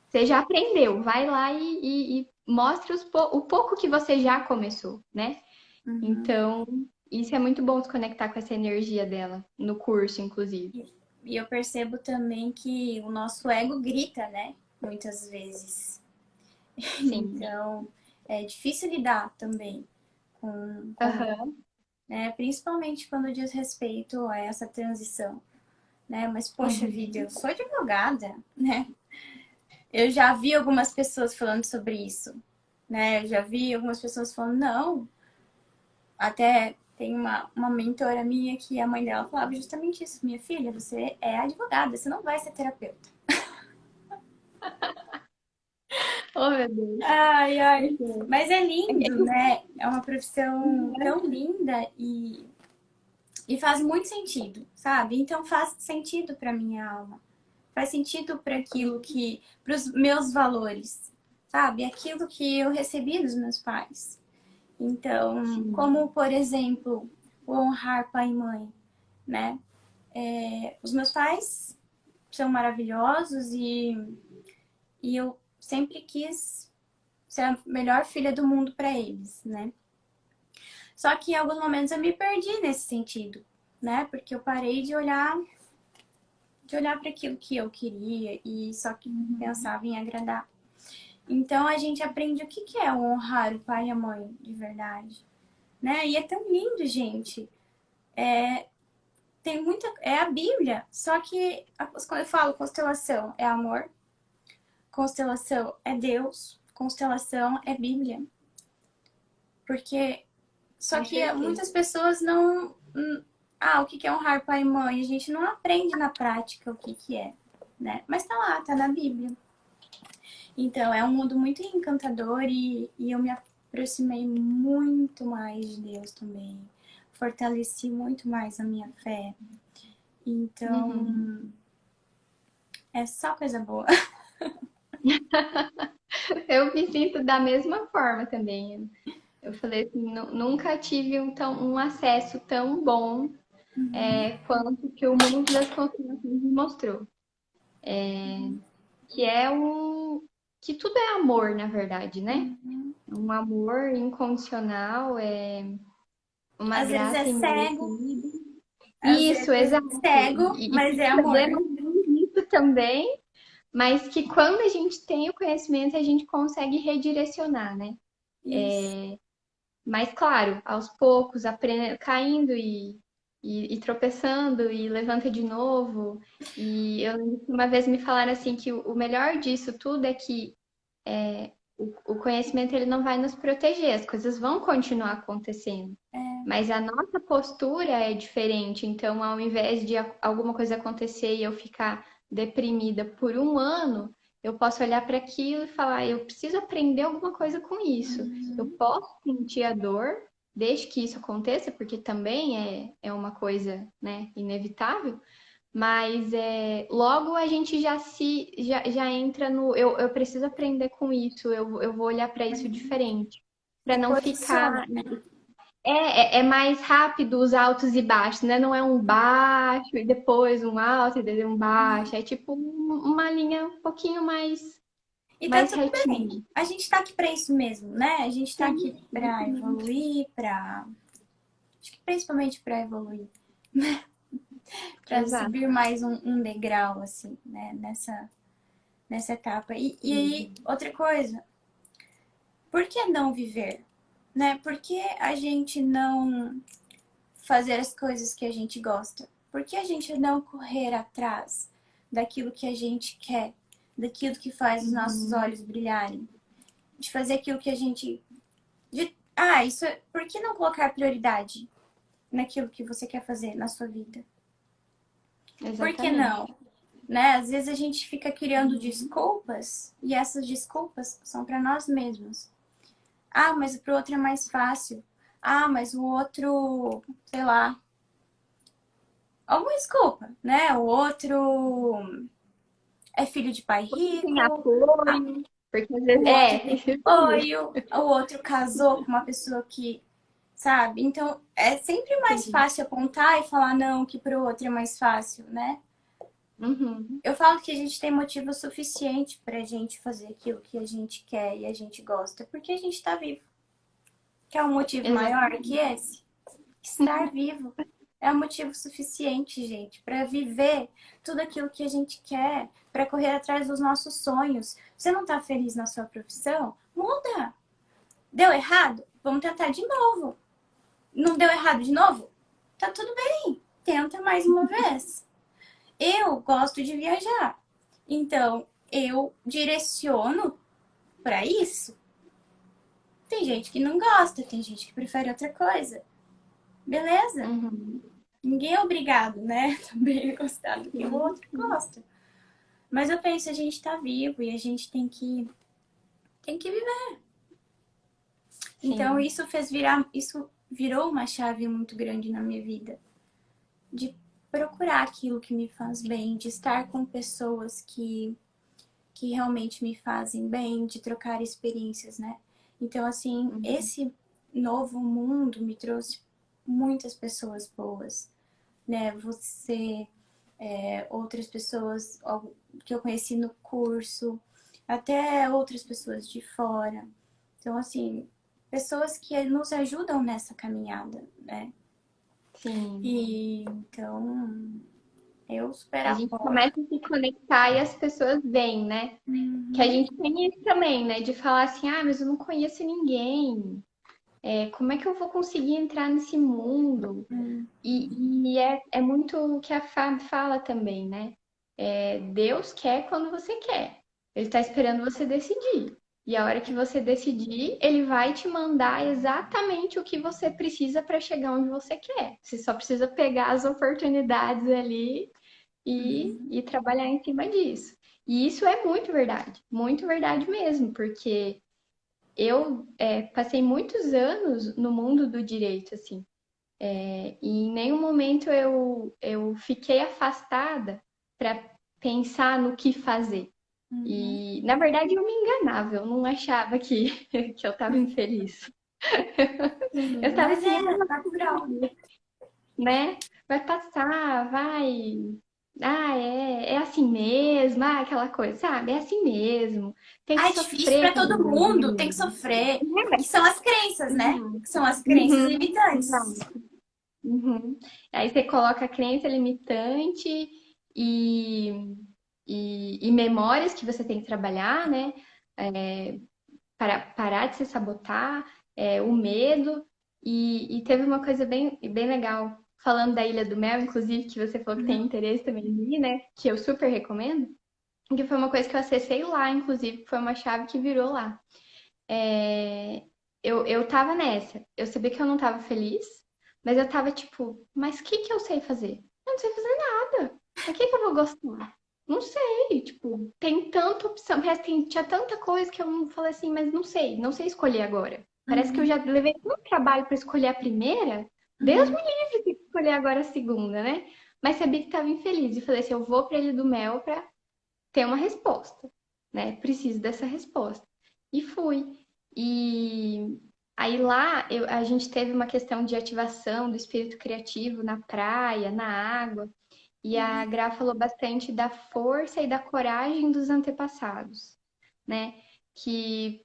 Você já aprendeu, vai lá e mostre o pouco que você já começou, né? Uhum. Então, isso é muito bom se conectar com essa energia dela, no curso, inclusive. E eu percebo também que o nosso ego grita, né? Muitas vezes. Sim. Então, é difícil lidar também com Aham. né? Principalmente quando diz respeito a essa transição, né? Mas, poxa vida, Uhum. eu sou advogada, né? Eu já vi algumas pessoas falando sobre isso, né? Eu já vi algumas pessoas falando, não, até tem uma mentora minha que a mãe dela falava justamente isso, minha filha, você é advogada, você não vai ser terapeuta. Oh, meu Deus. Ai, ai. Então, Mas é lindo, né? É uma profissão tão linda e faz muito sentido, sabe? Então faz sentido para minha alma. Faz sentido para aquilo que, para os meus valores, sabe? Aquilo que eu recebi dos meus pais. Então, sim. como por exemplo, o honrar pai e mãe, né? Os meus pais são maravilhosos e eu sempre quis ser a melhor filha do mundo para eles, né? Só que em alguns momentos eu me perdi nesse sentido, né? Porque eu parei de olhar para aquilo que eu queria e só que Uhum. pensava em agradar. Então a gente aprende o que é honrar o pai e a mãe de verdade, né? E é tão lindo, gente. Tem muita. É a Bíblia, só que quando eu falo constelação é amor, constelação é Deus, constelação é Bíblia. Porque. Só Com que certeza. muitas pessoas não. O que é honrar pai e mãe? A gente não aprende na prática o que é, né? Mas tá lá, tá na Bíblia. Então, é um mundo muito encantador e eu me aproximei muito mais de Deus também. Fortaleci muito mais a minha fé. Uhum. Então, é só coisa boa. Eu me sinto da mesma forma também. Eu falei assim, nunca tive um acesso tão bom quanto que o mundo das constelações me mostrou. Que é que tudo é amor, na verdade, né? Um amor incondicional, é uma Às vezes é graça cego, imerecida. às vezes Isso, é exato. cego, E mas tem é amor. problemas nisso também, mas que quando a gente tem o conhecimento, a gente consegue redirecionar, né? Isso. Mas, claro, aos poucos, aprendendo, caindo e tropeçando e levanta de novo. E eu lembro que uma vez me falaram assim que o melhor disso tudo é que o conhecimento ele não vai nos proteger, as coisas vão continuar acontecendo. Mas a nossa postura é diferente. Então, ao invés de alguma coisa acontecer e eu ficar deprimida por um ano, eu posso olhar para aquilo e falar: eu preciso aprender alguma coisa com isso. Eu posso sentir a dor, desde que isso aconteça, porque também é uma coisa, né, inevitável. Mas logo a gente já entra no eu preciso aprender com isso, eu vou olhar para isso diferente, para Se não posiciona, ficar. né? É mais rápido os altos e baixos, né? Não é um baixo e depois um alto e depois um baixo. É tipo uma linha um pouquinho E tá mais tudo bem. retinha. A gente tá aqui pra isso mesmo, né? A gente tá aqui Sim, pra exatamente. evoluir, pra. Acho que principalmente pra evoluir. Pra Exato. subir mais um degrau, assim, né? Nessa etapa. E aí, outra coisa. Por que não viver? Né? Por que a gente não fazer as coisas que a gente gosta? Por que a gente não correr atrás daquilo que a gente quer? Daquilo que faz os nossos Uhum. olhos brilharem? De fazer aquilo que a gente. Isso é. Por que não colocar prioridade naquilo que você quer fazer na sua vida? Por que Exatamente. não? Né? Às vezes a gente fica criando desculpas e essas desculpas são para nós mesmos. Mas pro outro é mais fácil. Mas o outro, sei lá, alguma desculpa, né? O outro é filho de pai Tem rico, apoio, porque às vezes o outro tem isso mesmo. apoio, o outro casou com uma pessoa que, sabe? Então é sempre mais Sim. fácil apontar e falar não que pro outro é mais fácil, né? Uhum. Eu falo que a gente tem motivo suficiente pra gente fazer aquilo que a gente quer e a gente gosta, porque a gente tá vivo. Quer um motivo maior que Exatamente. esse? Estar vivo é um motivo suficiente, gente, para viver tudo aquilo que a gente quer, para correr atrás dos nossos sonhos. Você não tá feliz na sua profissão? Muda! Deu errado? Vamos tentar de novo. Não deu errado de novo? Tá tudo bem. Tenta mais uma vez. Eu gosto de viajar. Então, eu direciono para isso. Tem gente que não gosta, tem gente que prefere outra coisa. Beleza? Uhum. Ninguém é obrigado, né? Também a gostar do que o Sim, outro sim. gosta. Mas eu penso, a gente tá vivo e a gente tem que tem que viver. Então Sim. isso virou uma chave muito grande na minha vida. De procurar aquilo que me faz bem, de estar com pessoas que realmente me fazem bem, de trocar experiências, né? Então, assim, Uhum. esse novo mundo me trouxe muitas pessoas boas, né? Você, outras pessoas que eu conheci no curso, até outras pessoas de fora. Então, assim, pessoas que nos ajudam nessa caminhada, né? Sim. E então, eu super A gente apoio. começa a se conectar e as pessoas vêm, né? Que a Uhum, gente tem isso também, né? De falar assim, ah, mas eu não conheço ninguém. Como é que eu vou conseguir entrar nesse mundo? uhum, E é muito o que a Fábio fala também, né? Deus quer quando você quer. Ele está esperando você decidir. E a hora que você decidir, ele vai te mandar exatamente o que você precisa para chegar onde você quer. Você só precisa pegar as oportunidades ali e trabalhar em cima disso. E isso é muito verdade mesmo, porque eu passei muitos anos no mundo do direito, assim. E em nenhum momento eu fiquei afastada para pensar no que fazer. uhum. E, na verdade, eu me enganava, eu não achava que, que eu estava infeliz. Eu Sim, estava mas assim, é ah, natural. né? Vai passar, vai. Ah, é assim mesmo, ah, aquela coisa, sabe? É assim mesmo. Tem que Ah, é difícil sofrer para para todo ganhar mundo, tem que dinheiro. sofrer. E são as crenças, né? Uhum, Que são as crenças uhum, limitantes. exato. Uhum. Aí você coloca a crença limitante e, e memórias que você tem que trabalhar, né? Para parar de se sabotar, o medo. E teve uma coisa bem legal, falando da Ilha do Mel, inclusive, que você falou que tem interesse também em ir, né? Que eu super recomendo. Que foi uma coisa que eu acessei lá, inclusive, que foi uma chave que virou lá. É, eu tava nessa. Eu sabia que eu não tava feliz, mas eu tava tipo, mas o que que eu sei fazer? Eu não sei fazer nada. Mas o que que eu vou gostar? Não sei, tipo, tem tanta opção, tinha tanta coisa que eu não falei assim, mas não sei escolher agora. Parece que eu Uhum, já levei tanto trabalho pra escolher a primeira, Deus uhum, me livre de escolher agora a segunda, né? Mas sabia que tava infeliz e falei assim, eu vou pra Ilha do Mel pra ter uma resposta, né? Preciso dessa resposta. E fui. E aí lá a gente teve uma questão de ativação do espírito criativo na praia, na água. E a Gra falou bastante da força e da coragem dos antepassados, né? Que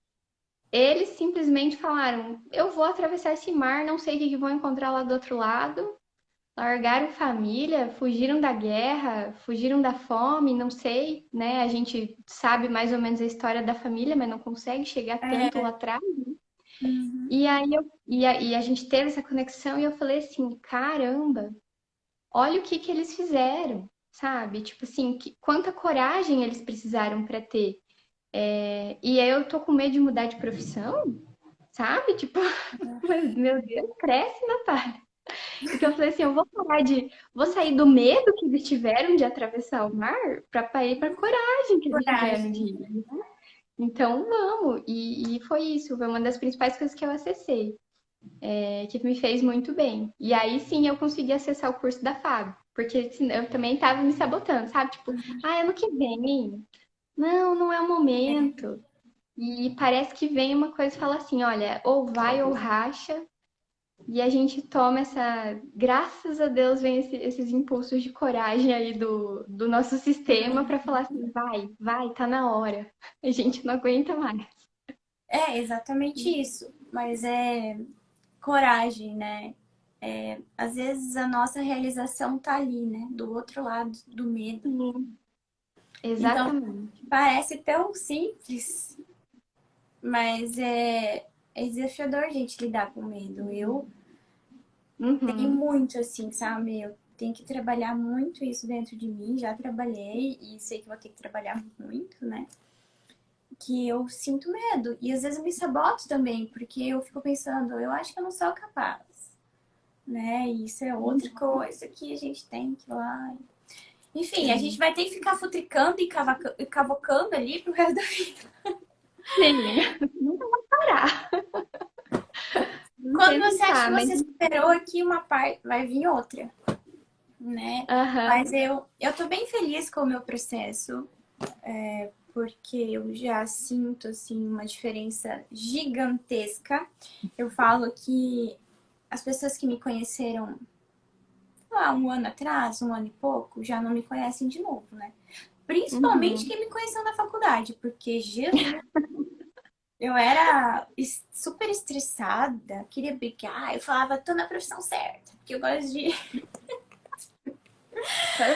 eles simplesmente falaram: eu vou atravessar esse mar, não sei o que vou encontrar lá do outro lado, largaram família, fugiram da guerra, fugiram da fome, não sei, né? A gente sabe mais ou menos a história da família, mas não consegue chegar tanto lá é, atrás. uhum, E a gente teve essa conexão e eu falei assim, caramba, olha o que que eles fizeram, sabe? Tipo assim, quanta coragem eles precisaram para ter. E aí eu tô com medo de mudar de profissão, sabe? Tipo, mas, meu Deus, cresce, Natália. Então eu falei assim, vou sair do medo que eles tiveram de atravessar o mar para ir para a coragem que eles tiveram de coragem. ir. Então vamos. E foi isso, foi uma das principais coisas que eu acessei, que me fez muito bem. E aí sim eu consegui acessar o curso da Fábio, porque senão eu também estava me sabotando, sabe? Tipo, ano que vem. Não, não é o momento. E parece que vem uma coisa e fala assim, olha, ou vai ou racha. E a gente toma essa. Graças a Deus, vem esses impulsos de coragem aí do nosso sistema para falar assim: vai, tá na hora. A gente não aguenta mais. É exatamente isso. Mas é coragem, né? É, às vezes a nossa realização tá ali, né? Do outro lado do medo. Sim, Então, exatamente. parece tão simples, mas é desafiador a gente lidar com medo. Eu tenho Uhum. muito assim, sabe? Eu tenho que trabalhar muito isso dentro de mim. Já trabalhei e sei que vou ter que trabalhar muito, né? Que eu sinto medo. E às vezes eu me saboto também, porque eu fico pensando, eu acho que eu não sou capaz, né? E isso é outra coisa que a gente tem que ir lá. Enfim, a gente Sim. vai ter que ficar futricando e cavocando ali pro resto da vida. Sim, nunca vai parar. Não Quando sei você acha que pensar, mas. você superou aqui uma parte, vai vir outra, né? Mas Aham. eu tô bem feliz com o meu processo, porque eu já sinto, assim, uma diferença gigantesca. Eu falo que as pessoas que me conheceram há um ano atrás, um ano e pouco, já não me conhecem de novo, né? Principalmente Uhum. quem me conheceu na faculdade, porque Jesus, eu era super estressada, queria brigar, eu falava, tô na profissão certa, porque eu gosto de.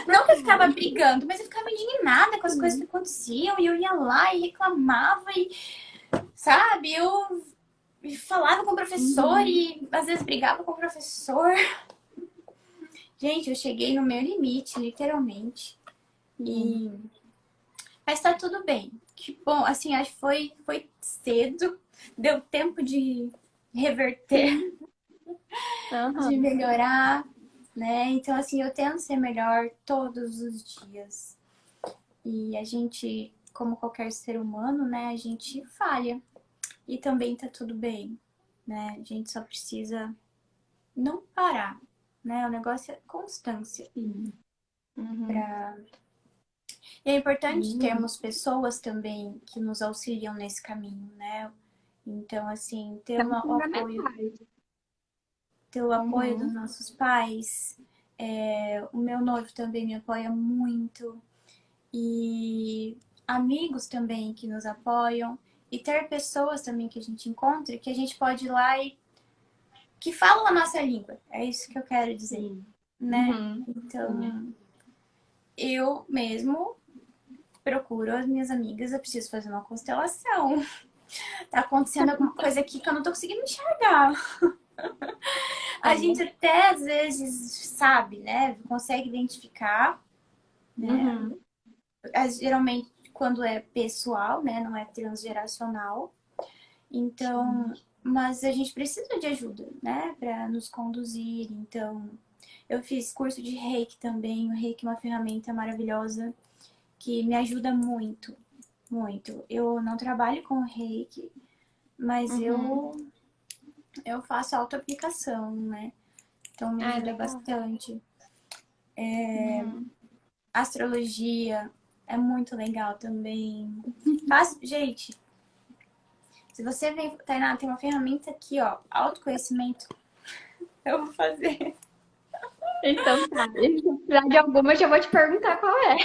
Não que eu ficava brigando, mas eu ficava indignada com as coisas que aconteciam, e eu ia lá e reclamava, e, sabe, eu falava com o professor Uhum. e às vezes brigava com o professor. Gente, eu cheguei no meu limite, literalmente. Sim. E mas tá tudo bem. Que bom, assim, acho que foi cedo, deu tempo de reverter, Sim. de Aham. melhorar, né? Então, assim, eu tento ser melhor todos os dias. E a gente, como qualquer ser humano, né, a gente falha. E também tá tudo bem, né? A gente só precisa não parar, né? O negócio é constância. Sim. Uhum. Pra... E é importante Sim. termos pessoas também que nos auxiliam nesse caminho, né? Então, assim, São fundamentais. ter o apoio dos Uhum. nossos pais. O meu noivo também me apoia muito. E amigos também que nos apoiam. E ter pessoas também que a gente encontra que a gente pode ir lá e que falam a nossa língua. É isso que eu quero dizer, Sim. né? Uhum. Sim. Então, eu mesmo procuro as minhas amigas, eu preciso fazer uma constelação. Tá acontecendo alguma coisa aqui que eu não tô conseguindo enxergar. A gente É. até às vezes sabe, né? Consegue identificar, né? Uhum. Geralmente quando é pessoal, né? Não é transgeracional. Então, Sim. mas a gente precisa de ajuda, né? Para nos conduzir. Então, eu fiz curso de Reiki também. O Reiki é uma ferramenta maravilhosa que me ajuda muito, muito. Eu não trabalho com Reiki, mas Uhum. eu faço auto-aplicação, né? Então me Ah, ajuda legal. bastante. Uhum. Astrologia é muito legal também. Faz, gente, se você vem, Tainá, tem uma ferramenta aqui, ó, autoconhecimento. Eu vou fazer. Então tá. E se precisar de alguma, eu já vou te perguntar qual é.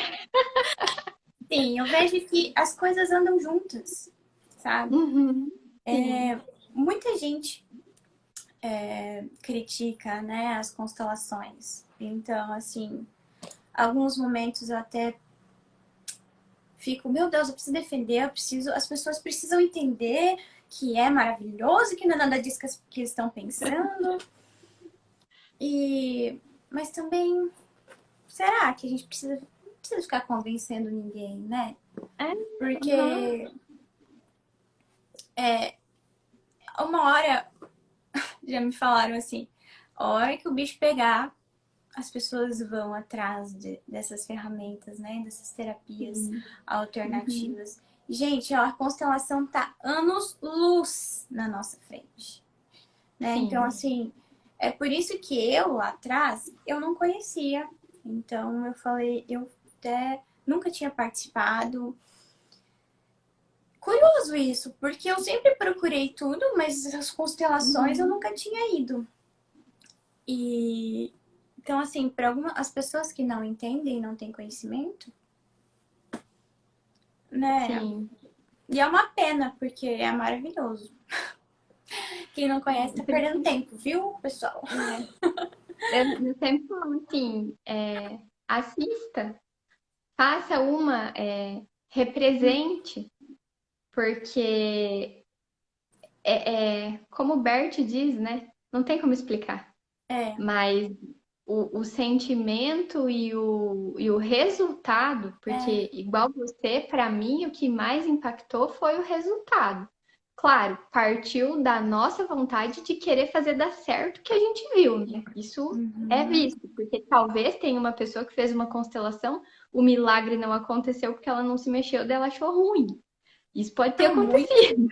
Sim, eu vejo que as coisas andam juntas, sabe? Uhum. Sim. Muita gente critica, né, as constelações. Então, assim, alguns momentos eu até fico, meu Deus, eu preciso defender, eu preciso, as pessoas precisam entender que é maravilhoso, que não é nada disso que eles estão pensando. E mas também, será que a gente precisa ficar convencendo ninguém, né? É. Uhum. Porque uma hora já me falaram assim, a hora que o bicho pegar, as pessoas vão atrás dessas ferramentas, né? Dessas terapias Sim. Uhum. alternativas. Gente, ó, a constelação tá anos-luz na nossa frente, né? Então, Sim. assim, é por isso que eu, lá atrás, eu não conhecia. Então, eu falei, eu até nunca tinha participado. Curioso isso, porque eu sempre procurei tudo, mas as constelações eu Uhum. nunca tinha ido. E então, assim, para algumas as pessoas que não entendem, não têm conhecimento, né? Sim. E é uma pena, porque é maravilhoso. Quem não conhece tá perdendo tempo, viu, pessoal? É. Eu sempre falo assim, assista, faça uma, represente, porque como o Bert diz, né? Não tem como explicar. É, Mas o sentimento e o resultado, é, porque igual você, para mim, o que mais impactou foi o resultado. Claro, partiu da nossa vontade de querer fazer dar certo o que a gente viu, né? Isso é uhum, visto, porque talvez tenha uma pessoa que fez uma constelação, o milagre não aconteceu porque ela não se mexeu, daí ela achou ruim. Isso pode ter É muito, acontecido.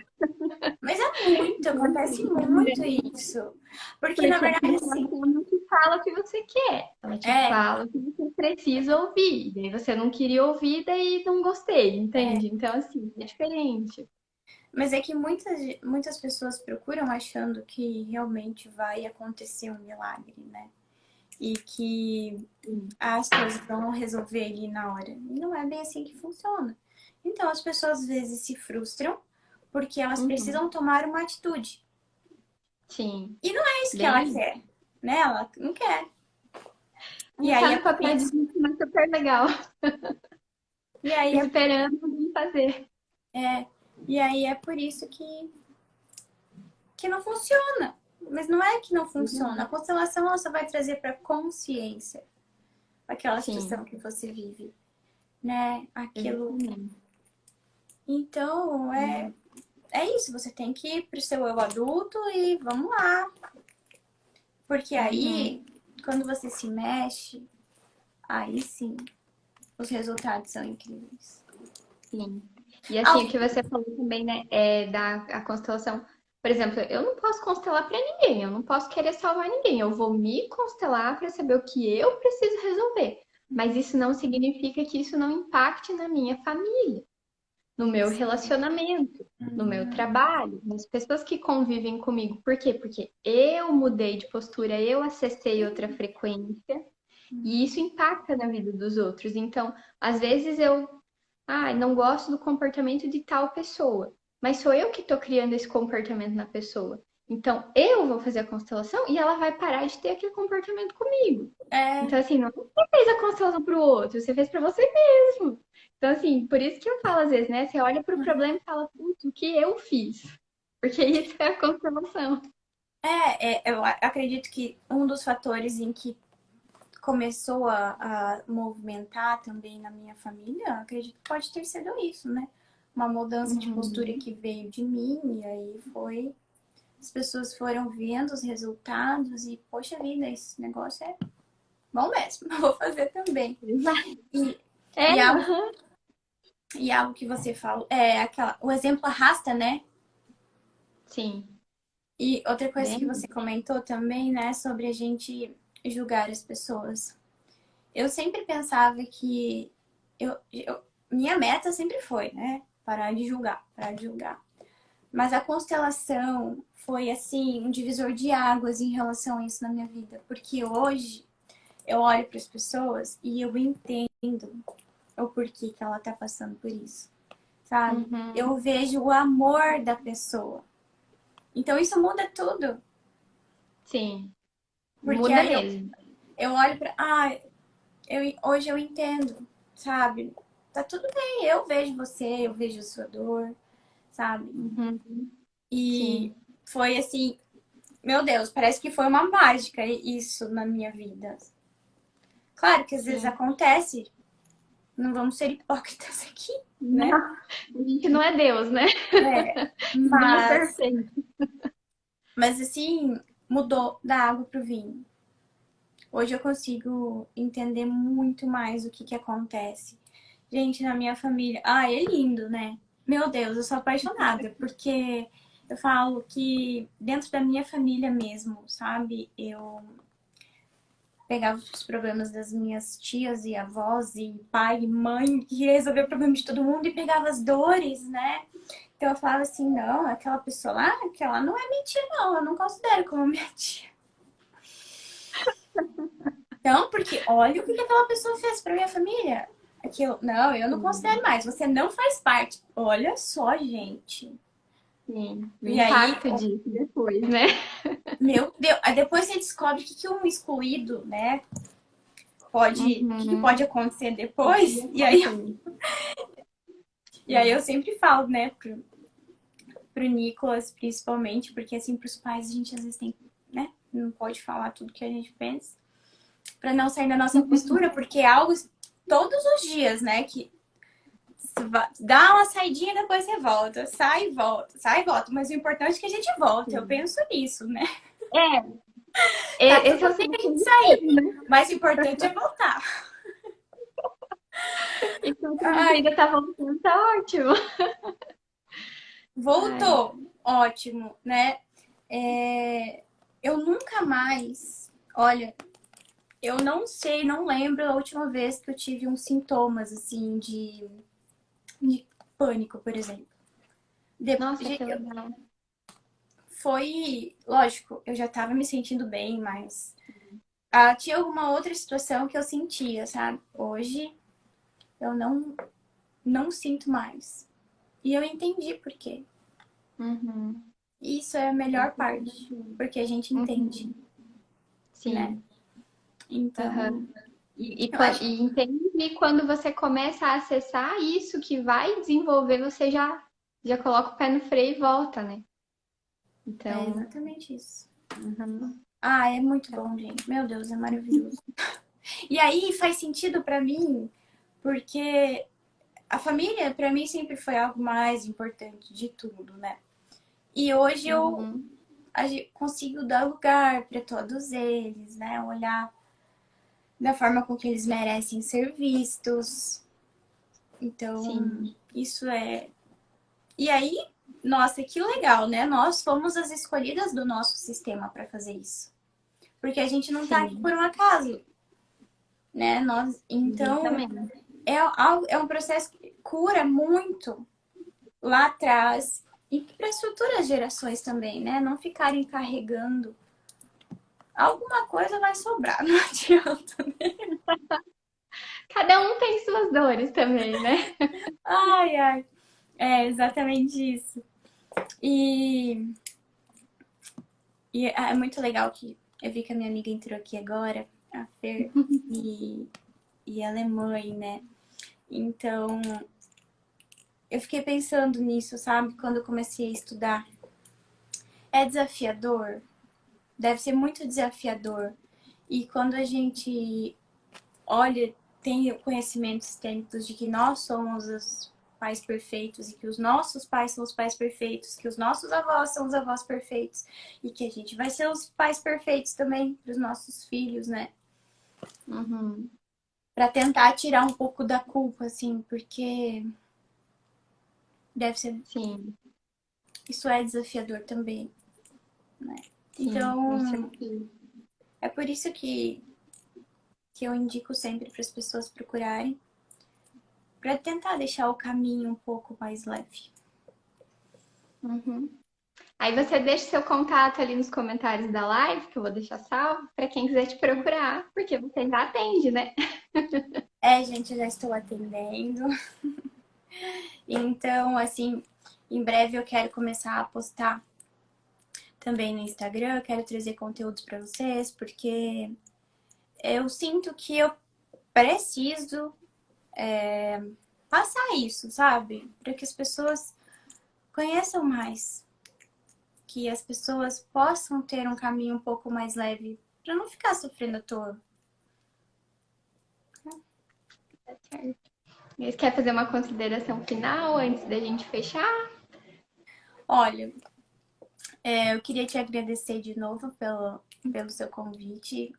mas é muito, acontece muito isso. Porque, na Porque a verdade, assim, constelação não te fala o que você quer, ela te é, fala o que você precisa ouvir. Daí você não queria ouvir, daí não gostei, entende? Então, assim, é diferente. mas é que muitas pessoas procuram achando que realmente vai acontecer um milagre, né? E que Sim. as coisas vão resolver ali na hora. E não é bem assim que funciona. Então as pessoas às vezes se frustram porque elas Uhum. precisam tomar uma atitude. Sim, E não é isso que ela bem. quer, né? Ela não quer. E Ela aí tá é no por papel de isso. vítima super legal, E aí é, esperando alguém fazer. é, e aí é por isso que não funciona. Mas não é que não funciona. A Uhum. constelação ela só vai trazer para consciência aquela situação Sim, que você vive, né? Aquilo. exatamente. Então, Uhum. é isso. Você tem que ir pro seu eu adulto e vamos lá. Porque Uhum. aí, quando você se mexe, aí sim, os resultados são incríveis. Sim. E assim, o Ao- que você falou também, né, é da a constelação. Por exemplo, eu não posso constelar para ninguém, eu não posso querer salvar ninguém. Eu vou me constelar para saber o que eu preciso resolver. Mas isso não significa que isso não impacte na minha família, no meu relacionamento, no meu Uhum. trabalho, nas pessoas que convivem comigo. Por quê? Porque eu mudei de postura, eu acessei outra frequência e isso impacta na vida dos outros. Então, às vezes eu não gosto do comportamento de tal pessoa, mas sou eu que estou criando esse comportamento na pessoa. Então, eu vou fazer a constelação e ela vai parar de ter aquele comportamento comigo. É, Então, assim, não você fez a constelação para o outro, você fez para você mesmo. Então, assim, por isso que eu falo às vezes, né? Você olha para o problema e fala, putz, o que eu fiz? Porque isso é a constelação. eu acredito que um dos fatores em que começou a movimentar também na minha família, acredito que pode ter sido isso, né? Uma mudança de postura Uhum. que veio de mim, e aí foi. As pessoas foram vendo os resultados e, poxa vida, esse negócio é bom mesmo, eu vou fazer também. Exato. E, É, e, algo, aham. e algo que você falou, é aquela, o exemplo arrasta, né? Sim, E outra coisa que você bem. comentou também, né, sobre a gente julgar as pessoas. Eu sempre pensava que minha meta sempre foi, né, parar de julgar, parar de julgar. Mas a constelação foi assim um divisor de águas em relação a isso na minha vida, porque hoje eu olho para as pessoas e eu entendo o porquê que ela tá passando por isso, sabe? Eu Uhum. vejo o amor da pessoa. Então isso muda tudo, Sim, porque muda aí mesmo. eu olho para, hoje eu entendo, sabe? Tá tudo bem, eu vejo você, eu vejo a sua dor, sabe? Uhum. E Sim, foi assim, meu Deus, parece que foi uma mágica isso na minha vida. Claro que às vezes sim. acontece, não vamos ser hipócritas aqui, Não, né? a gente não é Deus, né? É, Ninguém é mas, perfeito. mas assim, mudou da água pro vinho. Hoje eu consigo entender muito mais o que acontece. Gente, na minha família. Ah, é lindo, né? Meu Deus, eu sou apaixonada, porque eu falo que dentro da minha família mesmo, sabe? Eu pegava os problemas das minhas tias e avós e pai e mãe, queria resolver o problema de todo mundo e pegava as dores, né? Então eu falava assim, não, aquela pessoa lá, aquela não é minha tia, não, eu não considero como minha tia. Então, porque olha o que aquela pessoa fez pra minha família. Aquilo, não, eu não considero Sim, mais, você não faz parte. Olha só, gente. sim. O E aí, impacto disso depois, né? meu Deus, aí depois você descobre o que um excluído, né, pode, o que Uhum. pode acontecer depois. E aí eu sempre falo, né, pro Nicolas, principalmente, porque assim, pros pais a gente às vezes tem, né, não pode falar tudo que a gente pensa, pra não sair da nossa postura, porque é algo todos os dias, né, que dá uma saidinha, depois você volta, sai e volta. Mas o importante é que a gente volta. Eu Sim. penso nisso, né? É, Tá esse é tudo o bem a sentimento gente de sair, tudo, né? mas o importante é voltar. Enquanto a Ai, vida tá voltando, tá ótimo. Ai, Voltou. Ótimo, né? Eu nunca mais. Olha, eu não sei, não lembro a última vez que eu tive uns sintomas assim de pânico, por exemplo. nossa, que legal. Foi, lógico, eu já tava me sentindo bem, mas tinha alguma outra situação que eu sentia, sabe? Hoje eu não sinto mais. E eu entendi por quê. Uhum. Isso é a melhor parte, porque a gente entende, Uhum. né? Sim. Aham. Então, E, eu acho e entende que quando você começa a acessar isso que vai desenvolver, você já coloca o pé no freio e volta, né? que é Então, exatamente isso. uhum. É muito bom, gente. Meu Deus, é maravilhoso. E aí faz sentido pra mim, porque a família pra mim sempre foi algo mais importante de tudo, né? E hoje eu Uhum. consigo dar lugar pra todos eles, né? Olhar da forma com que eles merecem ser vistos. Então, Sim, isso é. E aí, nossa, que legal, né? Nós fomos as escolhidas do nosso sistema pra fazer isso. Porque a gente não tá aqui por sim, um acaso, né? Então, exatamente. é um processo que cura muito lá atrás e para as futuras gerações também, né? Não ficarem carregando. Alguma coisa vai sobrar, não adianta. Cada um tem suas dores também, né? Ai, ai. É exatamente isso. E, é muito legal que eu vi que a minha amiga entrou aqui agora, a Fer, e, ela é mãe, né? Então, eu fiquei pensando nisso, sabe? Quando eu comecei a estudar. É desafiador, deve ser muito desafiador. E quando a gente olha, tem conhecimentos técnicos de que nós somos os pais perfeitos e que os nossos pais são os pais perfeitos, que os nossos avós são os avós perfeitos e que a gente vai ser os pais perfeitos também para os nossos filhos, né? Uhum. Para tentar tirar um pouco da culpa, assim, porque deve ser. Sim, Isso é desafiador também, né? sim, com Então, certeza. é por isso que eu indico sempre para as pessoas procurarem para tentar deixar o caminho um pouco mais leve. Uhum. Aí você deixa seu contato ali nos comentários da live, que eu vou deixar salvo, para quem quiser te procurar, porque você já atende, né? Gente, eu já estou atendendo. Então, assim, em breve eu quero começar a postar também no Instagram, eu quero trazer conteúdos para vocês, porque eu sinto que eu preciso passar isso, sabe? Para que as pessoas conheçam mais, que as pessoas possam ter um caminho um pouco mais leve, para não ficar sofrendo à toa. Tá certo. Você quer fazer uma consideração final antes da gente fechar? Olha, eu queria te agradecer de novo pelo seu convite.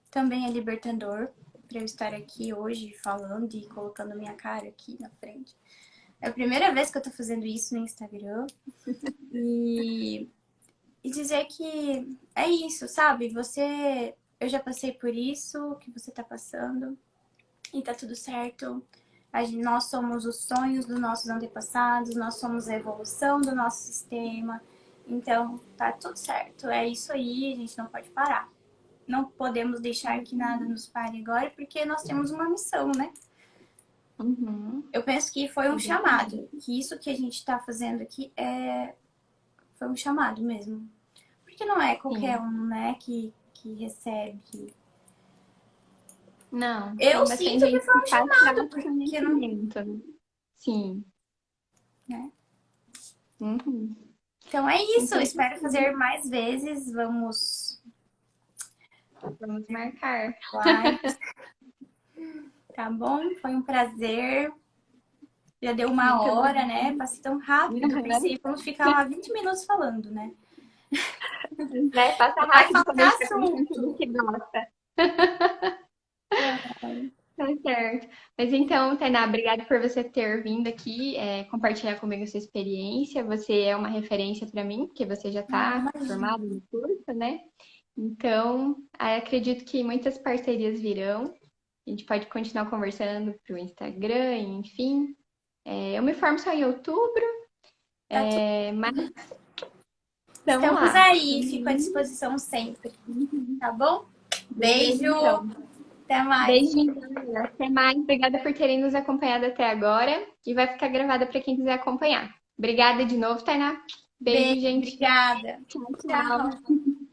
Também é libertador para eu estar aqui hoje falando e colocando minha cara aqui na frente. É a primeira vez que eu tô fazendo isso no Instagram. E, dizer que é isso, sabe? Eu já passei por isso que você tá passando e tá tudo certo. Nós somos os sonhos dos nossos antepassados, nós somos a evolução do nosso sistema. Então, tá tudo certo. É isso aí, a gente não pode parar. Não podemos deixar que nada nos pare agora, porque nós temos uma missão, né? Uhum. Eu penso que foi um chamado, Exatamente. que isso que a gente está fazendo aqui foi um chamado mesmo. Porque não é qualquer Sim. um, né, que recebe. Não, Eu tem bastante sinto que gente foi que um faz para chamado, porque não. autoconhecimento, né? Sim. Né? Uhum. Então é Com isso, eu espero certeza. fazer mais vezes. Vamos Vamos marcar. lá, tá bom? Foi um prazer. Já deu uma Muito hora, obrigada. né? Passei tão rápido. Pensei, vamos ficar lá 20 minutos falando, né? Vai passar Vai rápido quando a faltar gente tá conversando assunto. que gosta. certo. Mas então, Tainá, obrigada por você ter vindo aqui, compartilhar comigo a sua experiência. Você é uma referência para mim, porque você já Ah, está imagina. formado no curso, né? Então, acredito que muitas parcerias virão. A gente pode continuar conversando pro Instagram, enfim. Eu me formo só em outubro, Tá tudo. mas estamos Estamos lá. aí, fico à disposição sempre, tá bom? Beleza, Beijo, então. até mais. Beijinho, galera. Até mais. Obrigada por terem nos acompanhado até agora. E vai ficar gravada para quem quiser acompanhar. Obrigada de novo, Tainá. Beijo, Beijo, gente. obrigada. Tchau, Tchau. tchau.